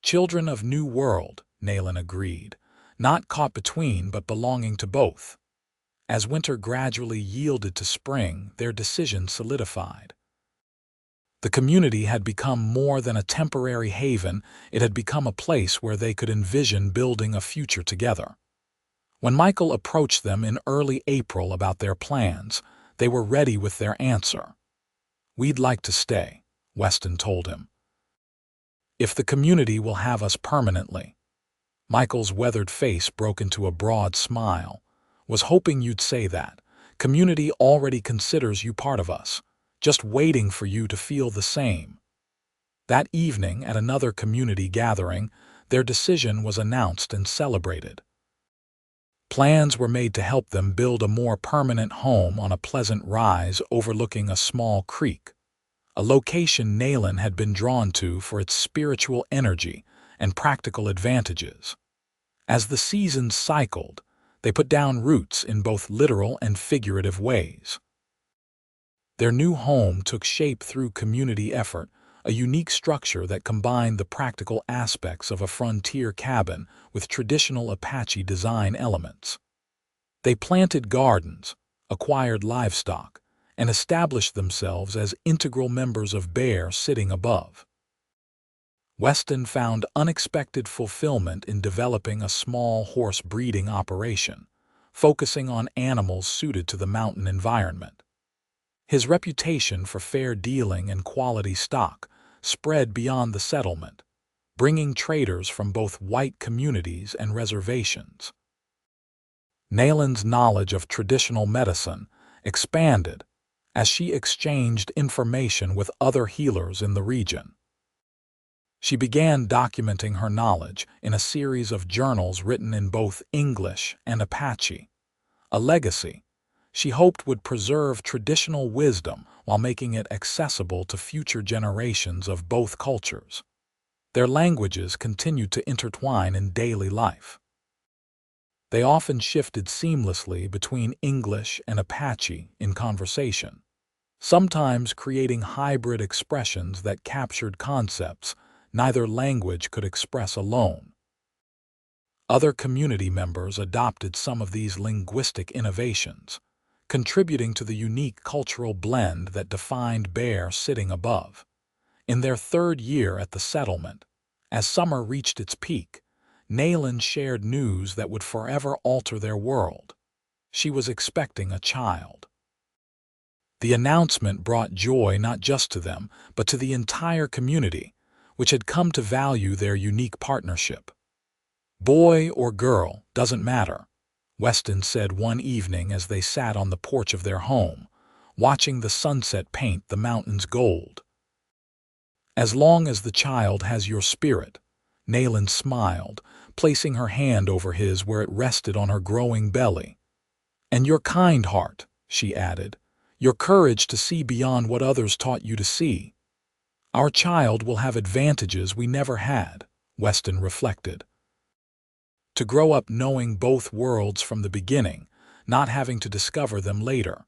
Children of New World, Nalin agreed, not caught between but belonging to both. As winter gradually yielded to spring, their decision solidified. The community had become more than a temporary haven, it had become a place where they could envision building a future together. When Michael approached them in early April about their plans, they were ready with their answer. "We'd like to stay," Weston told him. "If the community will have us permanently." Michael's weathered face broke into a broad smile. "Was hoping you'd say that. Community already considers you part of us, just waiting for you to feel the same." That evening, at another community gathering, their decision was announced and celebrated. Plans were made to help them build a more permanent home on a pleasant rise overlooking a small creek, a location Nalin had been drawn to for its spiritual energy and practical advantages. As the seasons cycled, they put down roots in both literal and figurative ways. Their new home took shape through community effort, a unique structure that combined the practical aspects of a frontier cabin with traditional Apache design elements. They planted gardens, acquired livestock, and established themselves as integral members of Bear Sitting Above. Weston found unexpected fulfillment in developing a small horse breeding operation, focusing on animals suited to the mountain environment. His reputation for fair dealing and quality stock spread beyond the settlement, bringing traders from both white communities and reservations. Nalin's knowledge of traditional medicine expanded as she exchanged information with other healers in the region. She began documenting her knowledge in a series of journals written in both English and Apache, a legacy she hoped would preserve traditional wisdom while making it accessible to future generations of both cultures. Their languages continued to intertwine in daily life. They often shifted seamlessly between English and Apache in conversation, sometimes creating hybrid expressions that captured concepts neither language could express alone. Other community members adopted some of these linguistic innovations, contributing to the unique cultural blend that defined Bear Sitting Above. In their third year at the settlement, as summer reached its peak, Nalin shared news that would forever alter their world. She was expecting a child. The announcement brought joy not just to them, but to the entire community, which had come to value their unique partnership. "Boy or girl, doesn't matter," Weston said one evening as they sat on the porch of their home, watching the sunset paint the mountains gold. "As long as the child has your spirit," Nalin smiled, placing her hand over his where it rested on her growing belly. "And your kind heart," she added, "your courage to see beyond what others taught you to see. Our child will have advantages we never had," Weston reflected. "To grow up knowing both worlds from the beginning, not having to discover them later.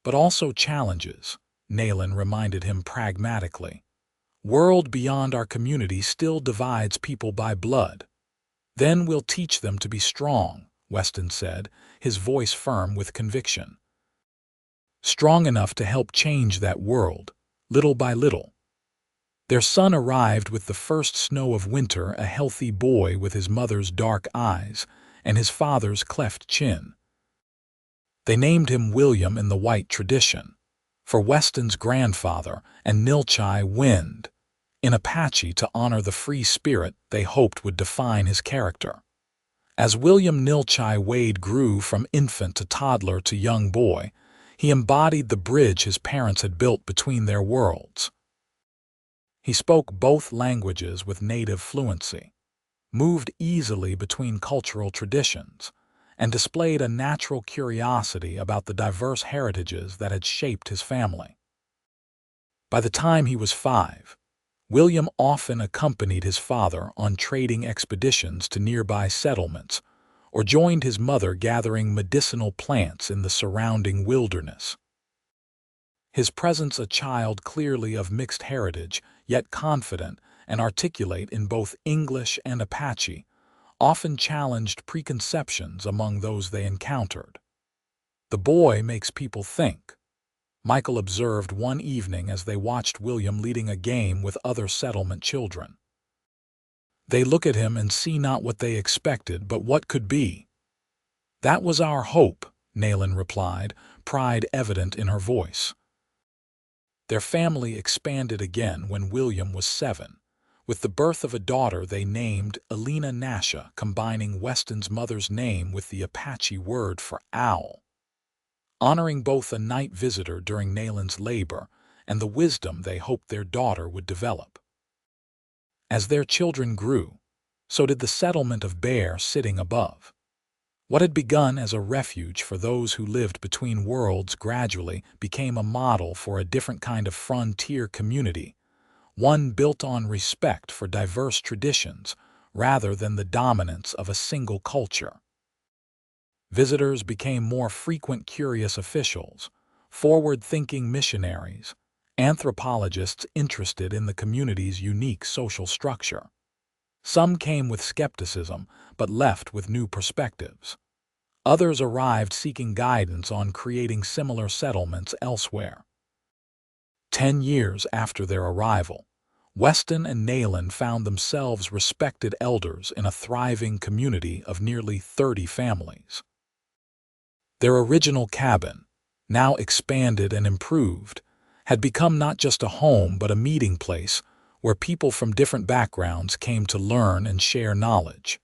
But also challenges," Nalin reminded him pragmatically. "World beyond our community still divides people by blood. Then we'll teach them to be strong," Weston said, his voice firm with conviction. "Strong enough to help change that world, little by little." Their son arrived with the first snow of winter, a healthy boy with his mother's dark eyes and his father's cleft chin. They named him William in the white tradition, for Weston's grandfather, and Nilchai Wind, in Apache to honor the free spirit they hoped would define his character. As William Nilchai Wade grew from infant to toddler to young boy, he embodied the bridge his parents had built between their worlds. He spoke both languages with native fluency, moved easily between cultural traditions, and displayed a natural curiosity about the diverse heritages that had shaped his family. By the time he was 5, William often accompanied his father on trading expeditions to nearby settlements or joined his mother gathering medicinal plants in the surrounding wilderness. His presence, a child clearly of mixed heritage, yet confident and articulate in both English and Apache, often challenged preconceptions among those they encountered. "The boy makes people think," Michael observed one evening as they watched William leading a game with other settlement children. "They look at him and see not what they expected, but what could be." "That was our hope," Nalin replied, pride evident in her voice. Their family expanded again when William was 7, with the birth of a daughter they named Alina Nasha, combining Weston's mother's name with the Apache word for owl, honoring both a night visitor during Nalin's labor and the wisdom they hoped their daughter would develop. As their children grew, so did the settlement of Bear Sitting above. What had begun as a refuge for those who lived between worlds gradually became a model for a different kind of frontier community, one built on respect for diverse traditions rather than the dominance of a single culture. Visitors became more frequent curious officials, forward-thinking missionaries, anthropologists interested in the community's unique social structure. Some came with skepticism, but left with new perspectives. Others arrived seeking guidance on creating similar settlements elsewhere. 10 years after their arrival, Weston and Nalin found themselves respected elders in a thriving community of nearly 30 families. Their original cabin, now expanded and improved, had become not just a home but a meeting place where people from different backgrounds came to learn and share knowledge.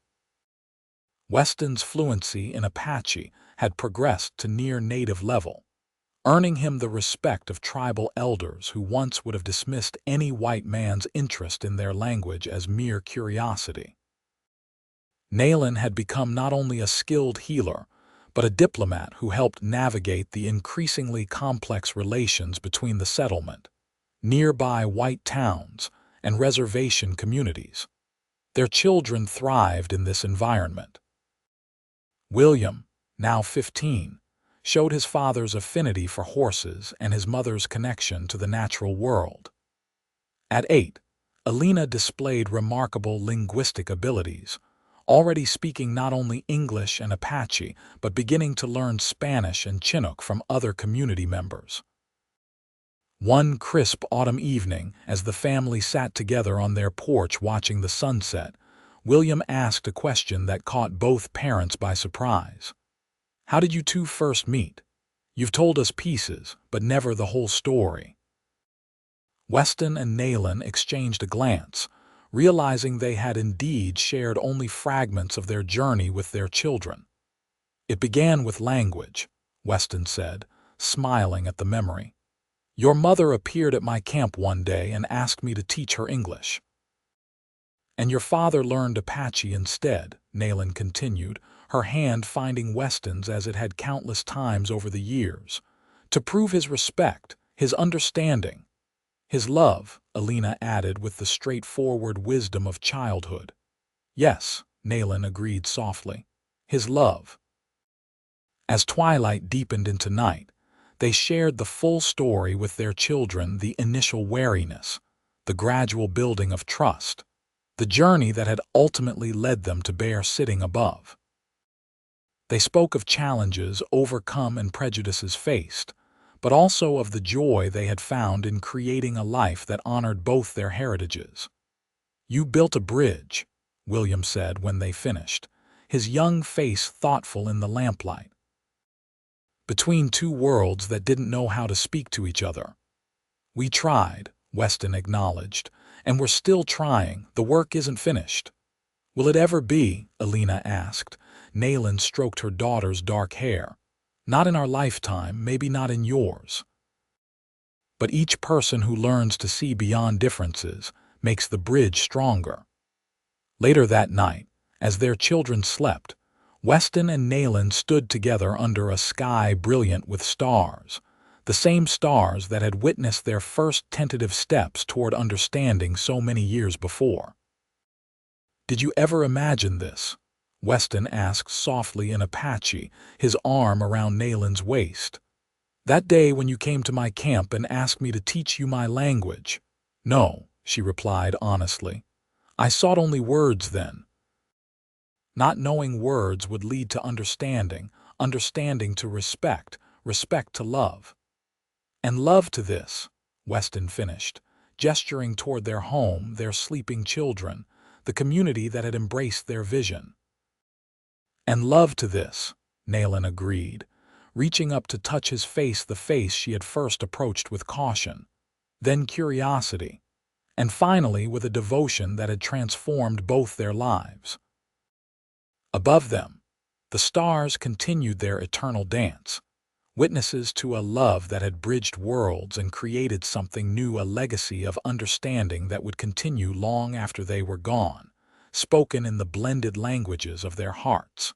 Weston's fluency in Apache had progressed to near native level, earning him the respect of tribal elders who once would have dismissed any white man's interest in their language as mere curiosity. Nalin had become not only a skilled healer, but a diplomat who helped navigate the increasingly complex relations between the settlement, nearby white towns, and reservation communities. Their children thrived in this environment. William, now 15, showed his father's affinity for horses and his mother's connection to the natural world. At 8, Alina displayed remarkable linguistic abilities, already speaking not only English and Apache, but beginning to learn Spanish and Chinook from other community members. One crisp autumn evening, as the family sat together on their porch watching the sunset, William asked a question that caught both parents by surprise. "How did you two first meet? You've told us pieces, but never the whole story." Weston and Nalin exchanged a glance, realizing they had indeed shared only fragments of their journey with their children. "It began with language," Weston said, smiling at the memory. "Your mother appeared at my camp one day and asked me to teach her English." "And your father learned Apache instead," Nalin continued, her hand finding Weston's as it had countless times over the years, "to prove his respect, his understanding, his love," Alina added with the straightforward wisdom of childhood. "Yes," Nalin agreed softly, "his love." As twilight deepened into night, they shared the full story with their children, the initial wariness, the gradual building of trust, the journey that had ultimately led them to Bear Sitting above. They spoke of challenges overcome and prejudices faced, but also of the joy they had found in creating a life that honored both their heritages. "You built a bridge," William said when they finished, his young face thoughtful in the lamplight, "between two worlds that didn't know how to speak to each other." "We tried," Weston acknowledged, "and we're still trying. The work isn't finished." "Will it ever be?" Alina asked. Nalin stroked her daughter's dark hair. "Not in our lifetime, maybe not in yours. But each person who learns to see beyond differences makes the bridge stronger." Later that night, as their children slept, Weston and Nalin stood together under a sky brilliant with stars, the same stars that had witnessed their first tentative steps toward understanding so many years before. "Did you ever imagine this?" Weston asked softly in Apache, his arm around Nalin's waist. "That day when you came to my camp and asked me to teach you my language." "No," she replied honestly. "I sought only words then. Not knowing words would lead to understanding, understanding to respect, respect to love. And love to this," Weston finished, gesturing toward their home, their sleeping children, the community that had embraced their vision. "And love to this," Nalin agreed, reaching up to touch his face, the face she had first approached with caution, then curiosity, and finally with a devotion that had transformed both their lives. Above them, the stars continued their eternal dance, witnesses to a love that had bridged worlds and created something new, a legacy of understanding that would continue long after they were gone, spoken in the blended languages of their hearts.